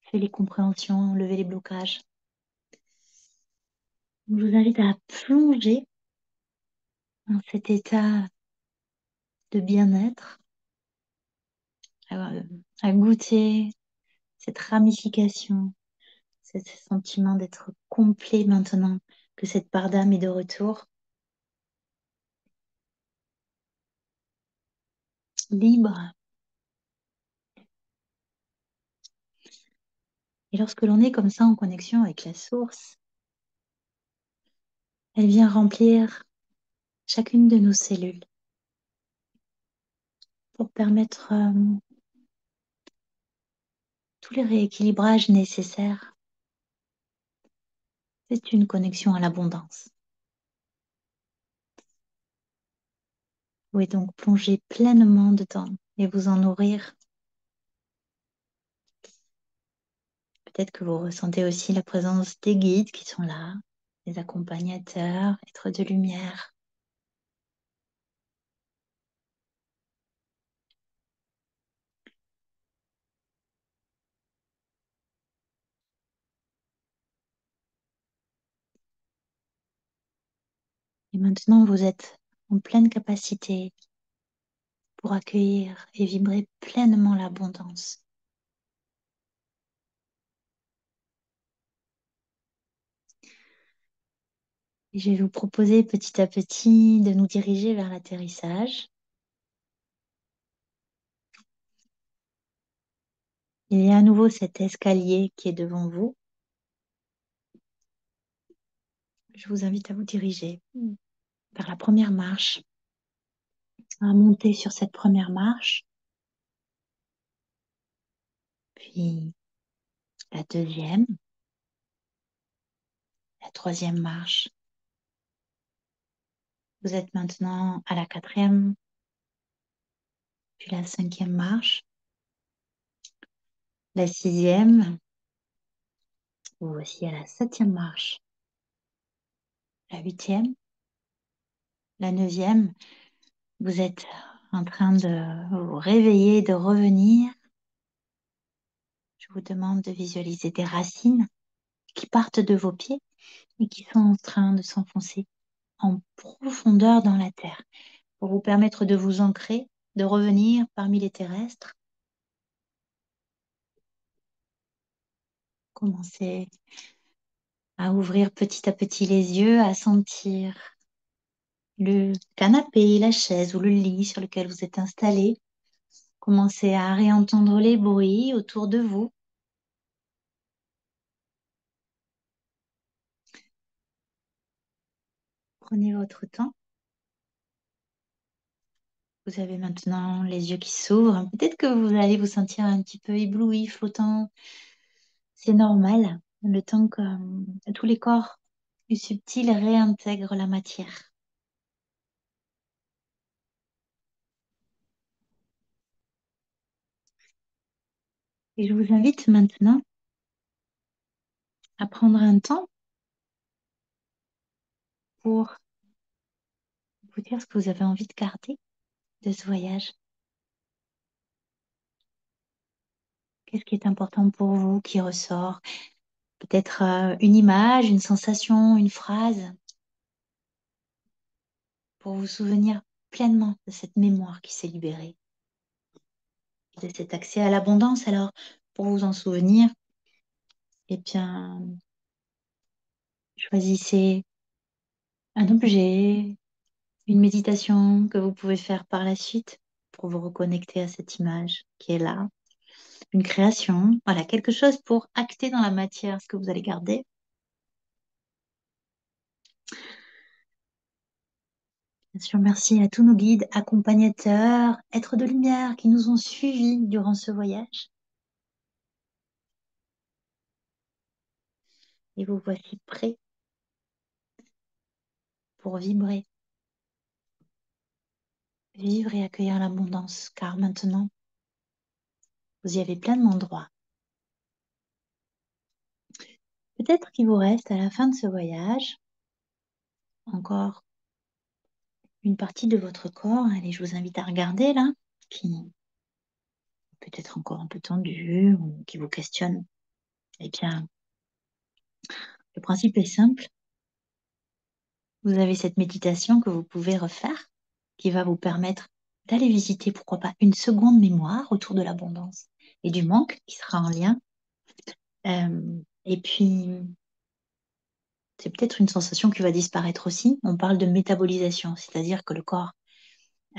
fait les compréhensions, levé les blocages. Je vous invite à plonger dans cet état de bien-être, à, à goûter cette ramification, ce sentiment d'être complet maintenant que cette part d'âme est de retour, libre. Et lorsque l'on est comme ça en connexion avec la source, elle vient remplir chacune de nos cellules pour permettre tous les rééquilibrages nécessaires. C'est une connexion à l'abondance. Vous pouvez donc plonger pleinement dedans et vous en nourrir. Peut-être que vous ressentez aussi la présence des guides qui sont là, des accompagnateurs, êtres de lumière. Et maintenant, vous êtes en pleine capacité pour accueillir et vibrer pleinement l'abondance. Et je vais vous proposer petit à petit de nous diriger vers l'atterrissage. Il y a à nouveau cet escalier qui est devant vous. Je vous invite à vous diriger vers la première marche à monter sur cette première marche, puis la deuxième, la troisième marche. Vous êtes maintenant à la quatrième, puis la cinquième marche, la sixième, vous voici à la septième marche, la huitième, la neuvième. Vous êtes en train de vous réveiller, de revenir. Je vous demande de visualiser des racines qui partent de vos pieds et qui sont en train de s'enfoncer en profondeur dans la terre pour vous permettre de vous ancrer, de revenir parmi les terrestres. Commencez à ouvrir petit à petit les yeux, à sentir le canapé, la chaise ou le lit sur lequel vous êtes installé. Commencez à réentendre les bruits autour de vous. Prenez votre temps. Vous avez maintenant les yeux qui s'ouvrent. Peut-être que vous allez vous sentir un petit peu ébloui, flottant. C'est normal, le temps que tous les corps plus subtils réintègrent la matière. Et je vous invite maintenant à prendre un temps pour vous dire ce que vous avez envie de garder de ce voyage. Qu'est-ce qui est important pour vous qui ressort? Peut-être une image, une sensation, une phrase pour vous souvenir pleinement de cette mémoire qui s'est libérée, de cet accès à l'abondance. Alors, pour vous en souvenir, eh bien, choisissez un objet, une méditation que vous pouvez faire par la suite pour vous reconnecter à cette image qui est là. Une création, voilà, quelque chose pour acter dans la matière ce que vous allez garder. Bien sûr, merci à tous nos guides, accompagnateurs, êtres de lumière qui nous ont suivis durant ce voyage. Et vous voici prêts pour vibrer, vivre et accueillir l'abondance, car maintenant, vous y avez pleinement droit. Peut-être qu'il vous reste à la fin de ce voyage encore une partie de votre corps. Allez, je vous invite à regarder là, qui peut être encore un peu tendu ou qui vous questionne. Eh bien, le principe est simple. Vous avez cette méditation que vous pouvez refaire qui va vous permettre d'aller visiter, pourquoi pas, une seconde mémoire autour de l'abondance et du manque qui sera en lien. Et puis, c'est peut-être une sensation qui va disparaître aussi. On parle de métabolisation, c'est-à-dire que le corps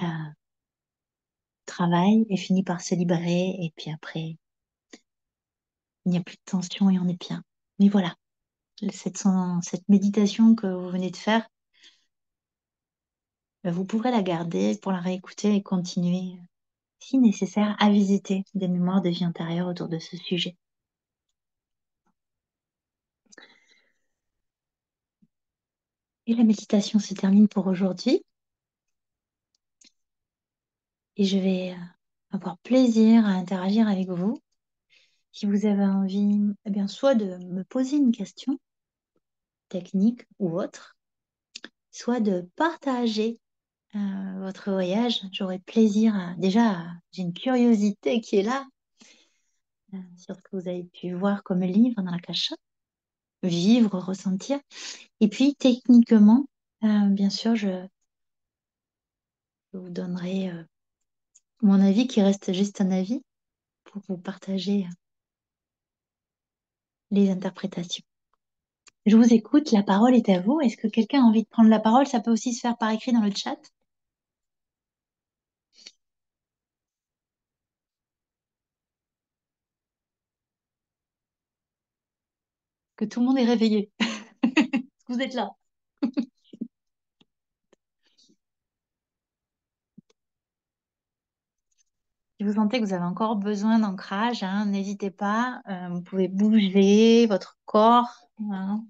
euh, travaille et finit par se libérer et puis après, il n'y a plus de tension et on est bien. Mais voilà, cette méditation que vous venez de faire, vous pourrez la garder pour la réécouter et continuer, si nécessaire, à visiter des mémoires de vie antérieure autour de ce sujet. Et la méditation se termine pour aujourd'hui. Et je vais avoir plaisir à interagir avec vous. Si vous avez envie, eh bien, soit de me poser une question technique ou autre, soit de partager votre voyage. J'aurai plaisir déjà, j'ai une curiosité qui est là sur ce que vous avez pu voir comme livre dans la cacha, vivre, ressentir. Et puis, techniquement, bien sûr, je vous donnerai mon avis qui reste juste un avis pour vous partager les interprétations. Je vous écoute, la parole est à vous. Est-ce que quelqu'un a envie de prendre la parole? Ça peut aussi se faire par écrit dans le chat. Que tout le monde est réveillé. Vous êtes là. vous sentez que vous avez encore besoin d'ancrage, hein, n'hésitez pas. Vous pouvez bouger votre corps, hein,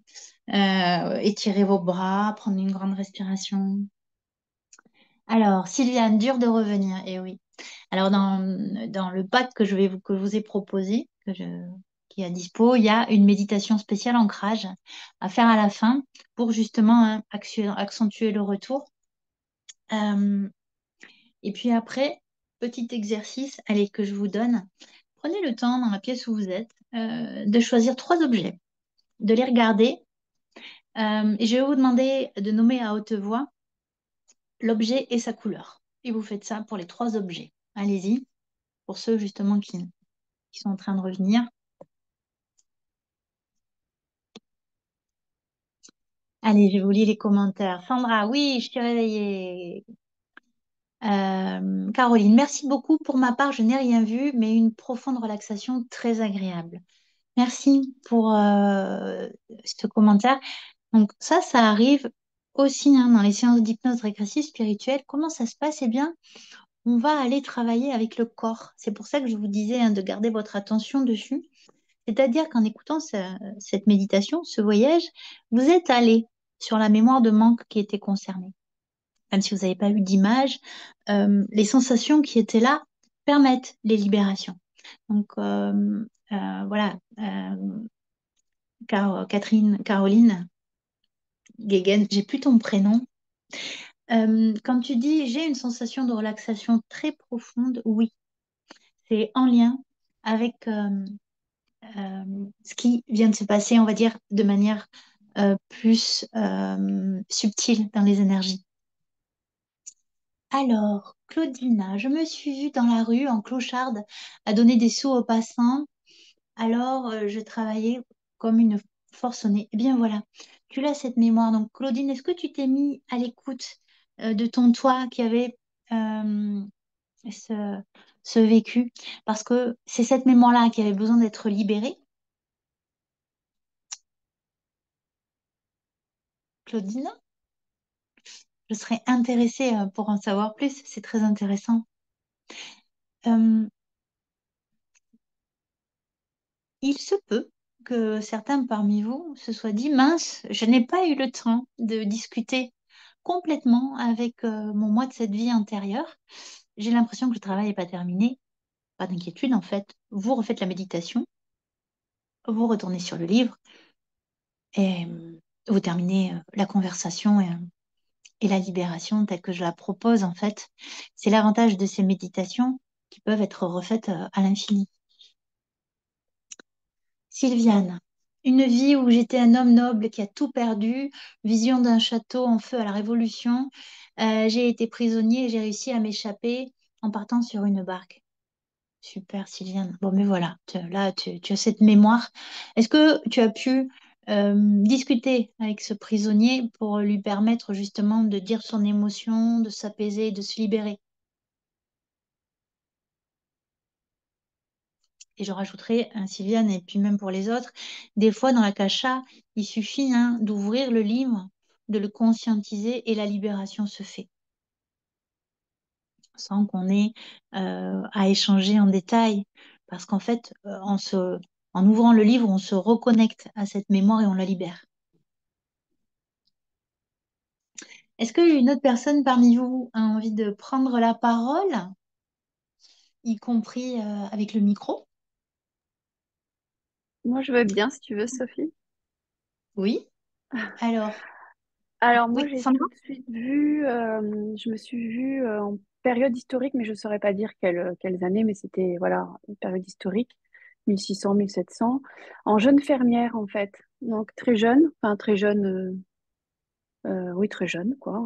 étirer vos bras, prendre une grande respiration. Alors, Sylviane, dur de revenir. Eh oui. Alors, dans le pack que je vous ai proposé, qui est à dispo, il y a une méditation spéciale ancrage à faire à la fin pour justement hein, accentuer le retour. Euh, et puis après, petit exercice, allez, que je vous donne. Prenez le temps dans la pièce où vous êtes de choisir 3 objets, de les regarder. Et je vais vous demander de nommer à haute voix l'objet et sa couleur. Et vous faites ça pour les 3 objets. Allez-y, pour ceux justement qui sont en train de revenir. Allez, je vous lis les commentaires. Sandra, oui, je suis réveillée. Caroline, merci beaucoup. Pour ma part, je n'ai rien vu, mais une profonde relaxation très agréable. Merci pour ce commentaire. Donc ça arrive aussi hein, dans les séances d'hypnose régressive spirituelle. Comment ça se passe? Eh bien, on va aller travailler avec le corps. C'est pour ça que je vous disais hein, de garder votre attention dessus. C'est-à-dire qu'en écoutant cette méditation, ce voyage, vous êtes allé sur la mémoire de manque qui était concernée. Même si vous n'avez pas eu d'image, les sensations qui étaient là permettent les libérations. Donc voilà, Caroline Guéguen, j'ai plus ton prénom. Quand tu dis j'ai une sensation de relaxation très profonde, oui, c'est en lien avec ce qui vient de se passer, on va dire, de manière plus subtile dans les énergies. Alors, Claudina, je me suis vue dans la rue en clocharde à donner des sous aux passants. Alors, je travaillais comme une forcenée. Eh bien voilà, tu as cette mémoire. Donc, Claudine, est-ce que tu t'es mis à l'écoute de ton toi qui avait euh, ce, ce vécu? Parce que c'est cette mémoire-là qui avait besoin d'être libérée. Claudine, je serais intéressée pour en savoir plus. C'est très intéressant. Euh, il se peut que certains parmi vous se soient dit, mince, je n'ai pas eu le temps de discuter complètement avec mon moi de cette vie antérieure. J'ai l'impression que le travail n'est pas terminé. Pas d'inquiétude, en fait. Vous refaites la méditation, vous retournez sur le livre et vous terminez la conversation et la libération telle que je la propose, en fait. C'est l'avantage de ces méditations qui peuvent être refaites à l'infini. Sylviane, une vie où j'étais un homme noble qui a tout perdu, vision d'un château en feu à la Révolution. J'ai été prisonnier et j'ai réussi à m'échapper en partant sur une barque. Super, Sylviane. Bon, mais voilà, là, tu as cette mémoire. Est-ce que tu as pu discuter avec ce prisonnier pour lui permettre justement de dire son émotion, de s'apaiser, de se libérer? Et je rajouterai, Sylviane, et puis même pour les autres, des fois dans la cacha, il suffit hein, d'ouvrir le livre, de le conscientiser et la libération se fait, sans qu'on ait à échanger en détail. Parce qu'en fait, en ouvrant le livre, on se reconnecte à cette mémoire et on la libère. Est-ce qu'une autre personne parmi vous a envie de prendre la parole, y compris avec le micro? Moi, je veux bien, si tu veux, Sophie. Oui. Alors, Alors moi, oui, j'ai Sandra? tout de suite vu, je me suis vue en période historique, mais je ne saurais pas dire quelles années, mais c'était voilà, une période historique, 1600, 1700, en jeune fermière en fait. Donc très jeune, enfin très jeune, oui très jeune quoi.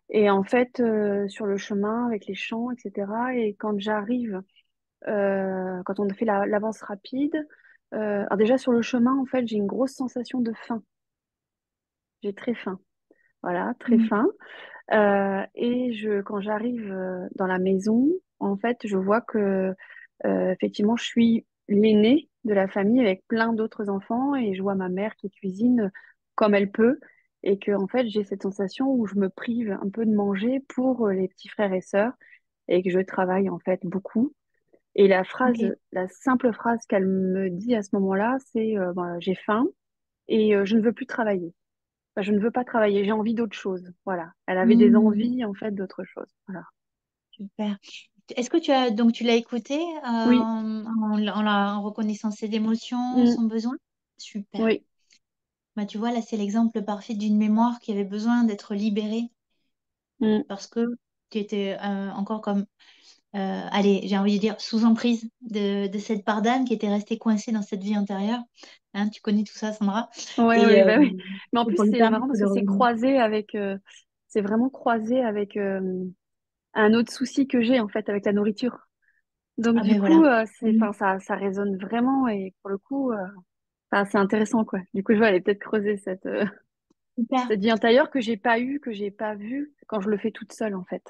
Et en fait, sur le chemin avec les champs, etc. Et quand j'arrive, quand on a fait l'avance rapide, alors déjà sur le chemin, en fait, j'ai une grosse sensation de faim. J'ai très faim. Voilà, très Mm. faim. Quand j'arrive dans la maison, en fait, je vois que effectivement, je suis l'aînée de la famille avec plein d'autres enfants et je vois ma mère qui cuisine comme elle peut et que en fait, j'ai cette sensation où je me prive un peu de manger pour les petits frères et sœurs et que je travaille en fait beaucoup. Et Ok. la simple phrase qu'elle me dit à ce moment-là, c'est ben, j'ai faim et je ne veux plus travailler. Enfin, je ne veux pas travailler, j'ai envie d'autre chose. Voilà. Elle avait des Hmm, envies en fait d'autre chose. Voilà. super. Est-ce que tu l'as écouté Oui, en reconnaissant ses émotions, mm, son besoin? Super. oui, Bah, tu vois, là, c'est l'exemple parfait d'une mémoire qui avait besoin d'être libérée mm, parce que tu étais encore comme, allez, j'ai envie de dire, sous emprise de cette part d'âme qui était restée coincée dans cette vie antérieure. Hein, tu connais tout ça, Sandra. ouais, Et, ouais, bah oui. Mais en et plus, pour lui c'est permettre marrant parce de que revenir. c'est vraiment croisé avec un autre souci que j'ai en fait avec la nourriture. Donc Ah du ben voilà. coup, Mm. enfin, ça résonne vraiment et pour le coup, enfin, c'est intéressant quoi. Du coup, je vais aller peut-être creuser Super. cette vie intérieure que j'ai pas eue, que j'ai pas vue quand je le fais toute seule en fait.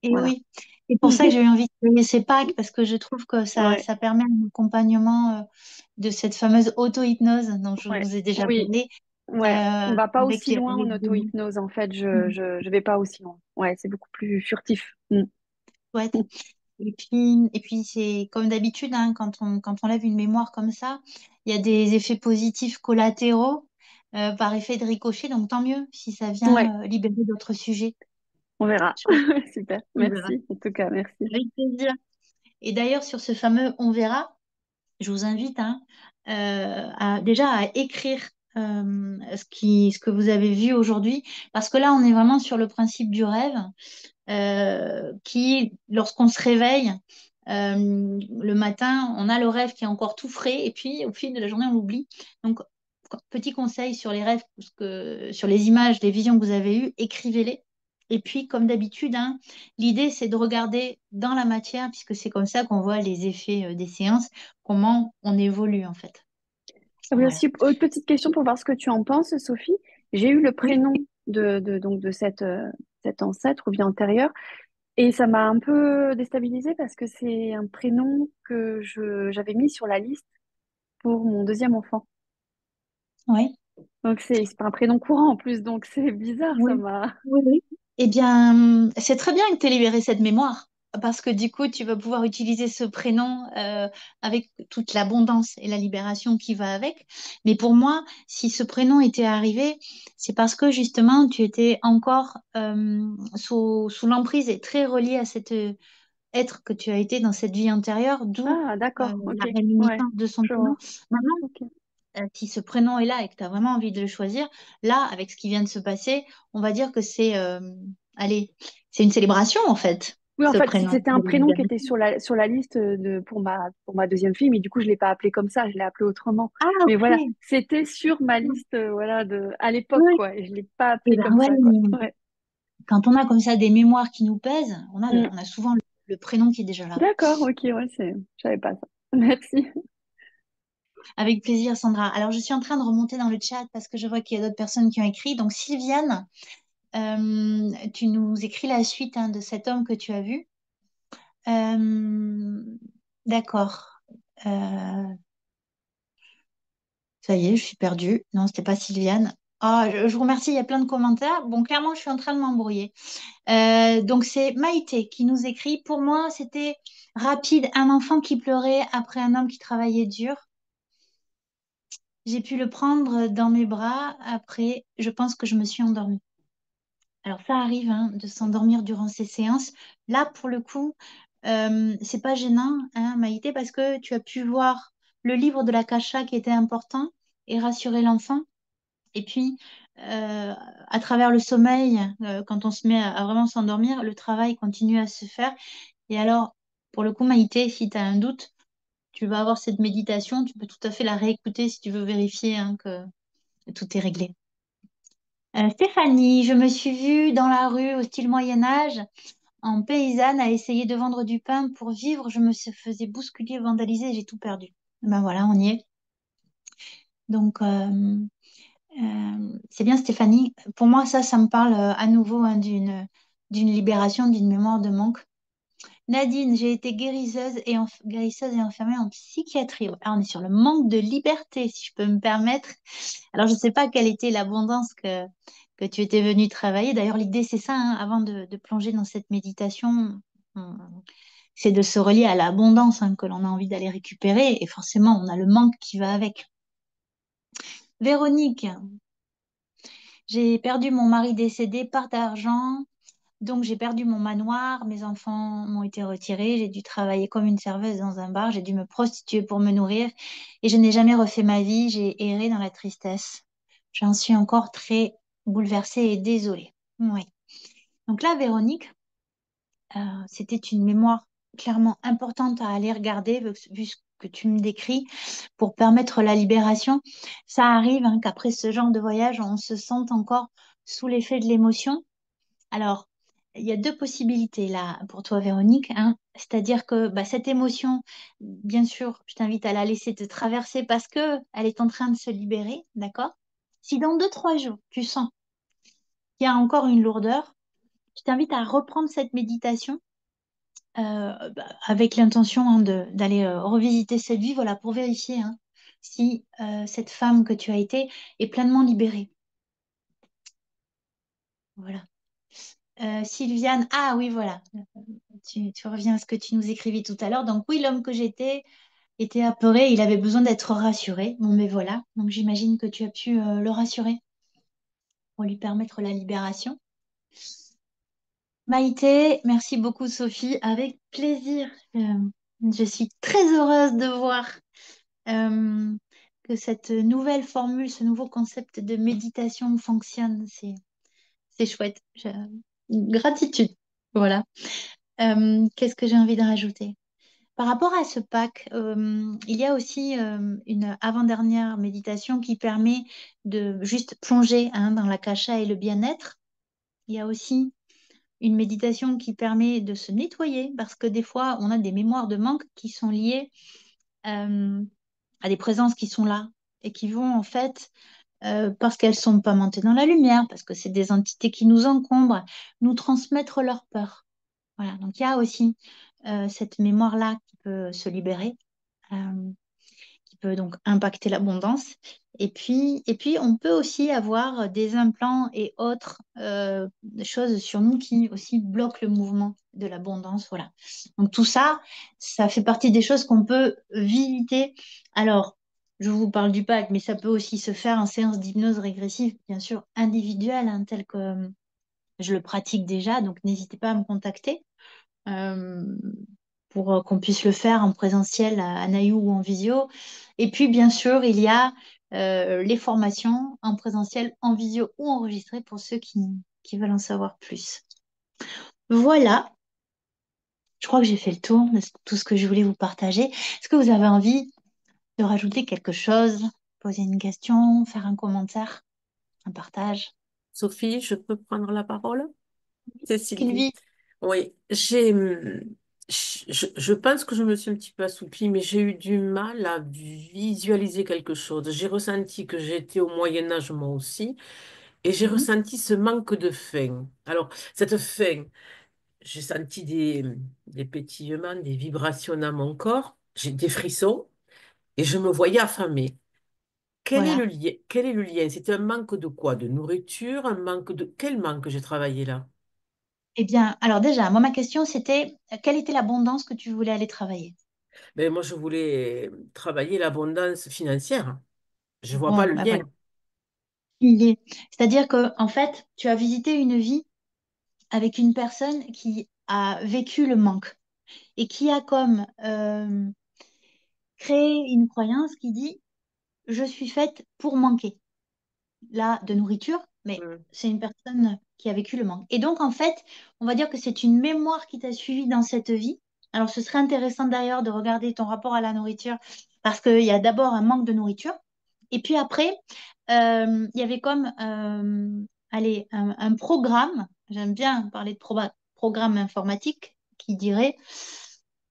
Et Voilà. oui. C'est pour ça que j'ai eu envie de créer ces packs parce que je trouve que Ouais, ça permet un accompagnement de cette fameuse auto-hypnose dont je ouais, vous ai déjà oui, parlé ouais. On va pas avec aussi loin en les auto-hypnose en fait. Mm. Je vais pas aussi loin. Ouais, c'est beaucoup plus furtif. Mm. Chouette. Et puis c'est comme d'habitude, hein, quand on lève une mémoire comme ça, il y a des effets positifs collatéraux par effet de ricochet. Donc tant mieux si ça Ouais, vient libérer d'autres sujets. on verra. Chouette. Super. On verra. Merci. En tout cas, merci. Avec plaisir. Et d'ailleurs, sur ce fameux on verra, je vous invite hein, déjà à écrire ce que vous avez vu aujourd'hui, parce que là, on est vraiment sur le principe du rêve, qui, lorsqu'on se réveille le matin, on a le rêve qui est encore tout frais, et puis au fil de la journée, on l'oublie. Donc, petit conseil sur les rêves, sur les images, les visions que vous avez eues, écrivez-les. Et puis, comme d'habitude, hein, l'idée, c'est de regarder dans la matière, puisque c'est comme ça qu'on voit les effets des séances, comment on évolue en fait. J'avais Voilà. aussi autre petite question pour voir ce que tu en penses, Sophie. J'ai eu le Oui. prénom donc de cet ancêtre ou bien antérieur et ça m'a un peu déstabilisée parce que c'est un prénom que j'avais mis sur la liste pour mon deuxième enfant. Oui. Donc c'est pas un prénom courant en plus, donc c'est bizarre, Oui, ça m'a. oui, oui. Eh bien, c'est très bien que tu aies libéré cette mémoire, parce que du coup, tu vas pouvoir utiliser ce prénom avec toute l'abondance et la libération qui va avec. Mais pour moi, si ce prénom était arrivé, c'est parce que justement, tu étais encore sous l'emprise et très relié à cet être que tu as été dans cette vie antérieure, d'où Ah, d'accord, la ok, ouais, réminiscence de son je prénom. vois. Maintenant, Ok. si ce prénom est là et que tu as vraiment envie de le choisir, là, avec ce qui vient de se passer, on va dire que allez, c'est une célébration en fait, Oui, en ce fait, prénom. c'était un prénom qui était sur la liste pour ma deuxième fille, mais du coup, je l'ai pas appelé comme ça, je l'ai appelé autrement. Ah, Mais voilà, ok. c'était sur ma liste, voilà, à l'époque, Oui. quoi, et je l'ai pas Et appelé ben comme ouais, ça, quoi. mais Ouais. quand on a comme ça des mémoires qui nous pèsent, Mm. on a souvent le prénom qui est déjà là. D'accord, ok, ouais, je savais pas ça. Merci. Avec plaisir, Sandra. Alors, je suis en train de remonter dans le chat parce que je vois qu'il y a d'autres personnes qui ont écrit. Donc, Sylviane, tu nous écris la suite hein, de cet homme que tu as vu. Euh, d'accord. Euh, Ça y est, je suis perdue. Non, c'était pas Sylviane. Ah, je vous remercie, il y a plein de commentaires. Bon, clairement, je suis en train de m'embrouiller. Donc, c'est Maïté qui nous écrit. Pour moi, c'était rapide. Un enfant qui pleurait après un homme qui travaillait dur. J'ai pu le prendre dans mes bras. Après, je pense que je me suis endormie. Alors, ça arrive hein, de s'endormir durant ces séances. Là, pour le coup, c'est pas gênant, hein, Maïté, parce que tu as pu voir le livre de la Kasha qui était important et rassurer l'enfant. Et puis, à travers le sommeil, quand on se met à vraiment s'endormir, le travail continue à se faire. Et alors, pour le coup, Maïté, si tu as un doute, tu vas avoir cette méditation, tu peux tout à fait la réécouter si tu veux vérifier hein, que tout est réglé. Stéphanie, je me suis vue dans la rue au style Moyen Âge, en paysanne, à essayer de vendre du pain pour vivre. Je me faisais bousculer, vandaliser, j'ai tout perdu. Ben voilà, on y est. Donc, c'est bien, Stéphanie. Pour moi, ça me parle à nouveau hein, d'une libération, d'une mémoire de manque. Nadine, j'ai été guérisseuse et enfermée en psychiatrie. Ouais, ah, on est sur le manque de liberté, si je peux me permettre. Alors, je ne sais pas quelle était l'abondance que tu étais venue travailler. D'ailleurs, l'idée, c'est ça, hein, avant de plonger dans cette méditation, c'est de se relier à l'abondance hein, que l'on a envie d'aller récupérer. Et forcément, on a le manque qui va avec. Véronique, j'ai perdu mon mari décédé, part d'argent. Donc, j'ai perdu mon manoir, mes enfants m'ont été retirés, j'ai dû travailler comme une serveuse dans un bar, j'ai dû me prostituer pour me nourrir et je n'ai jamais refait ma vie, j'ai erré dans la tristesse. J'en suis encore très bouleversée et désolée. Oui. Donc là, Véronique, c'était une mémoire clairement importante à aller regarder, vu ce que tu me décris, pour permettre la libération. Ça arrive hein, qu'après ce genre de voyage, on se sente encore sous l'effet de l'émotion. Alors, il y a deux possibilités là pour toi, Véronique, hein. C'est-à-dire que bah, cette émotion, bien sûr, je t'invite à la laisser te traverser parce que elle est en train de se libérer, d'accord? Si dans 2, 3 jours, tu sens qu'il y a encore une lourdeur, je t'invite à reprendre cette méditation avec l'intention hein, d'aller revisiter cette vie, voilà, pour vérifier hein, si cette femme que tu as été est pleinement libérée. Voilà. Sylviane, ah oui, voilà. Tu reviens à ce que tu nous écrivis tout à l'heure. Donc oui, l'homme que j'étais était apeuré, il avait besoin d'être rassuré. Bon, mais voilà. Donc j'imagine que tu as pu le rassurer pour lui permettre la libération. Maïté, merci beaucoup Sophie, avec plaisir. Je suis très heureuse de voir euh, que cette nouvelle formule, ce nouveau concept de méditation fonctionne. C'est chouette. Gratitude. Voilà. Qu'est-ce que j'ai envie de rajouter? Par rapport à ce pack, il y a aussi une avant-dernière méditation qui permet de juste plonger hein, dans la kasha et le bien-être. Il y a aussi une méditation qui permet de se nettoyer parce que des fois, on a des mémoires de manque qui sont liées euh, à des présences qui sont là et qui vont en fait, parce qu'elles sont pas montées dans la lumière, parce que c'est des entités qui nous encombrent, nous transmettre leur peur. Voilà, donc il y a aussi cette mémoire-là qui peut se libérer, euh, qui peut donc impacter l'abondance. Et puis, on peut aussi avoir des implants et autres choses sur nous qui aussi bloquent le mouvement de l'abondance. Voilà. Donc tout ça, ça fait partie des choses qu'on peut visiter. Alors, je vous parle du pack, mais ça peut aussi se faire en séance d'hypnose régressive, bien sûr, individuelle, hein, telle que je le pratique déjà. Donc, n'hésitez pas à me contacter euh, pour qu'on puisse le faire en présentiel à Naïou ou en visio. Et puis, bien sûr, il y a les formations en présentiel, en visio ou enregistrées pour ceux qui veulent en savoir plus. Voilà, je crois que j'ai fait le tour de tout ce que je voulais vous partager. Est-ce que vous avez envie de rajouter quelque chose, poser une question, faire un commentaire, un partage? Sophie, je peux prendre la parole? C'est Sylvie. Sylvie, Oui, je pense que je me suis un petit peu assouplie, mais j'ai eu du mal à visualiser quelque chose. J'ai ressenti que j'étais au Moyen Âge moi aussi, et j'ai mhm, ressenti ce manque de faim. Alors, cette faim, j'ai senti des pétillements, des vibrations dans mon corps, j'ai des frissons, et je me voyais affamée. Quel est voilà. le lien? Quel est le lien? C'est un manque de quoi? De nourriture? Un manque de... Quel manque j'ai travaillé là? Eh bien, alors déjà, moi, ma question, c'était quelle était l'abondance que tu voulais aller travailler? Ben, moi, je voulais travailler l'abondance financière. Je vois pas Bon, le ben voilà. lien. Il y est. C'est-à-dire que, en fait, tu as visité une vie avec une personne qui a vécu le manque et qui a comme créé une croyance qui dit je suis faite pour manquer. Là, de nourriture, mais Mm. c'est une personne qui a vécu le manque. Et donc, en fait, on va dire que c'est une mémoire qui t'a suivi dans cette vie. Alors, ce serait intéressant d'ailleurs de regarder ton rapport à la nourriture parce qu'il y a d'abord un manque de nourriture. Et puis après, il y avait comme allez, un programme, j'aime bien parler de programme informatique, qui dirait,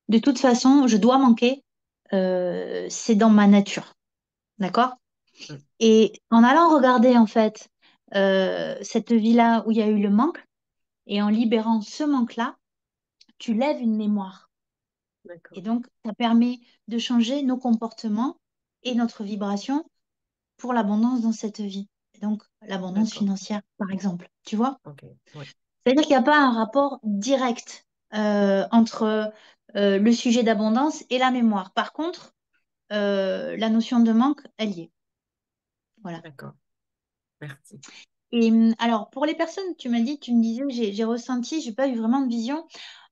de toute façon, je dois manquer, c'est dans ma nature. D'accord? Mm. Et en allant regarder en fait cette vie-là où il y a eu le manque, et en libérant ce manque-là, tu lèves une mémoire. Et D'accord, donc, ça permet de changer nos comportements et notre vibration pour l'abondance dans cette vie. Et donc, l'abondance d'accord. financière, par exemple. Tu vois? Ok, oui. C'est-à-dire qu'il n'y a pas un rapport direct entre le sujet d'abondance et la mémoire. Par contre, la notion de manque, elle y est. Voilà. D'accord, merci. Et alors, pour les personnes, tu m'as dit, tu me disais, j'ai ressenti, j'ai pas eu vraiment de vision.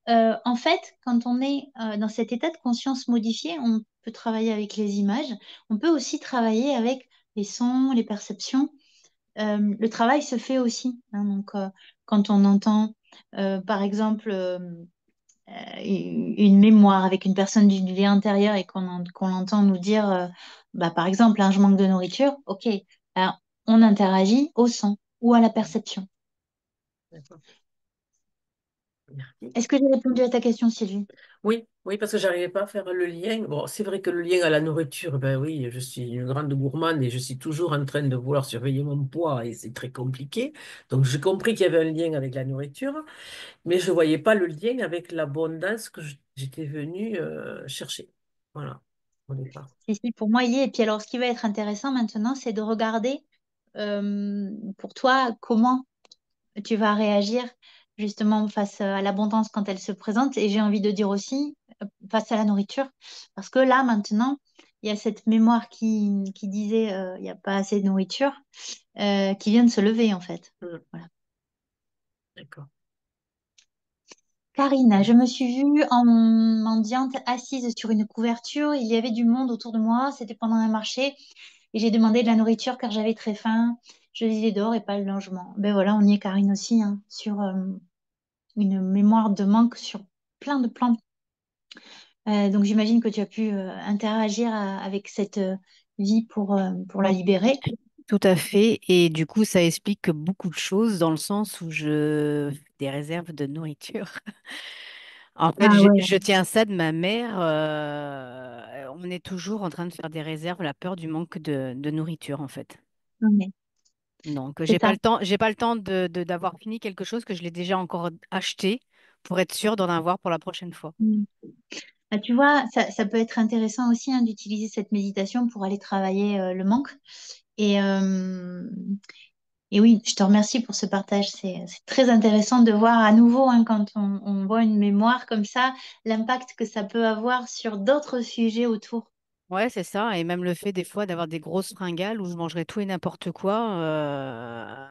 En fait, quand on est dans cet état de conscience modifié, on peut travailler avec les images, on peut aussi travailler avec les sons, les perceptions. Le travail se fait aussi, hein. Donc, quand on entend, par exemple, une mémoire avec une personne du vie intérieur et qu'on l'entend nous dire, bah, par exemple, hein, je manque de nourriture, ok, alors, on interagit au son ou à la perception. D'accord, merci. Est-ce que j'ai répondu à ta question, Sylvie? Oui, oui, parce que j'arrivais pas à faire le lien. Bon, c'est vrai que le lien à la nourriture, ben oui, je suis une grande gourmande et je suis toujours en train de vouloir surveiller mon poids et c'est très compliqué. Donc j'ai compris qu'il y avait un lien avec la nourriture, mais je voyais pas le lien avec l'abondance que j'étais venue chercher. Voilà, au départ. Si, si, pour moi, il y est. Et puis alors, ce qui va être intéressant maintenant, c'est de regarder pour toi comment tu vas réagir justement face à l'abondance quand elle se présente. Et j'ai envie de dire aussi face à la nourriture. Parce que là, maintenant, il y a cette mémoire qui disait il n'y a pas assez de nourriture qui vient de se lever en fait. Hmm, Voilà. d'accord. Karine, je me suis vue en mendiante assise sur une couverture. Il y avait du monde autour de moi. C'était pendant un marché. Et j'ai demandé de la nourriture car j'avais très faim. Je disais d'or et pas le logement. Ben voilà, on y est, Karine aussi, hein, sur une mémoire de manque sur plein de plans. Donc j'imagine que tu as pu interagir avec cette vie pour la Ouais, libérer. tout à fait. Et du coup, ça explique beaucoup de choses dans le sens où je fais des réserves de nourriture. En fait, Ah ouais, je tiens ça de ma mère. On est toujours en train de faire des réserves, la peur du manque de nourriture, en fait. ouais, Donc, c'est ça. j'ai pas le temps d'avoir fini quelque chose que je l'ai déjà encore acheté pour être sûre d'en avoir pour la prochaine fois. Mm. Ah, tu vois, ça peut être intéressant aussi hein, d'utiliser cette méditation pour aller travailler le manque. Et, euh, Et oui, je te remercie pour ce partage. C'est très intéressant de voir à nouveau, hein, quand on voit une mémoire comme ça, l'impact que ça peut avoir sur d'autres sujets autour. Ouais, c'est ça. Et même le fait des fois d'avoir des grosses fringales où je mangerais tout et n'importe quoi,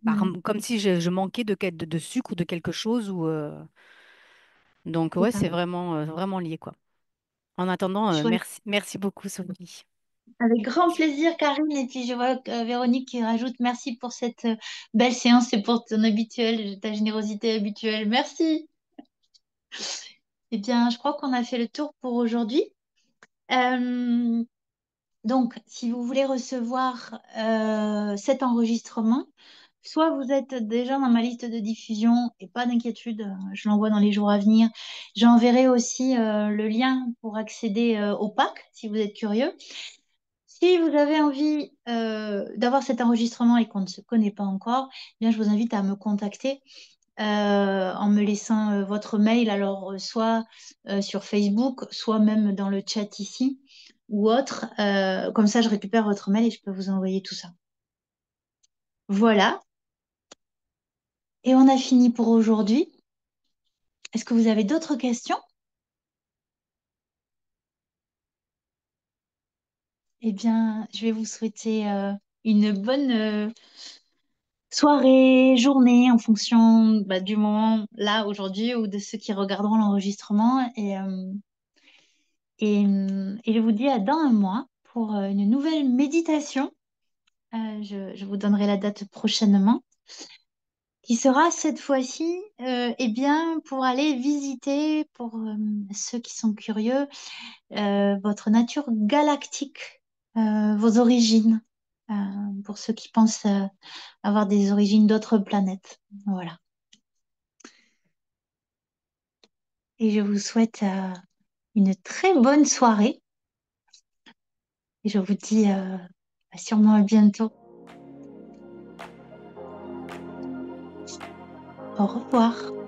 Mm, comme si je manquais de sucre ou de quelque chose. Donc c'est ouais, ça. c'est vraiment lié, quoi. En attendant, Chouette. merci beaucoup, Sophie. Avec grand plaisir, Karine. Et puis je vois Véronique qui rajoute merci pour cette belle séance et pour ta générosité habituelle. Merci. Eh bien, je crois qu'on a fait le tour pour aujourd'hui. Euh, Donc, si vous voulez recevoir cet enregistrement, soit vous êtes déjà dans ma liste de diffusion et pas d'inquiétude, je l'envoie dans les jours à venir. J'enverrai aussi le lien pour accéder au pack si vous êtes curieux. Si vous avez envie d'avoir cet enregistrement et qu'on ne se connaît pas encore, eh bien, je vous invite à me contacter en me laissant votre mail, alors soit sur Facebook, soit même dans le chat ici ou autre. Comme ça, je récupère votre mail et je peux vous envoyer tout ça. Voilà. Et on a fini pour aujourd'hui. Est-ce que vous avez d'autres questions? Eh bien, je vais vous souhaiter une bonne soirée, journée en fonction bah, du moment là aujourd'hui ou de ceux qui regarderont l'enregistrement. Et je vous dis à dans un mois pour une nouvelle méditation. Je vous donnerai la date prochainement, qui sera cette fois-ci, eh bien, pour aller visiter, pour ceux qui sont curieux, votre nature galactique, vos origines, euh, pour ceux qui pensent avoir des origines d'autres planètes. Voilà. Et je vous souhaite une très bonne soirée. Et je vous dis sûrement à bientôt. Au revoir.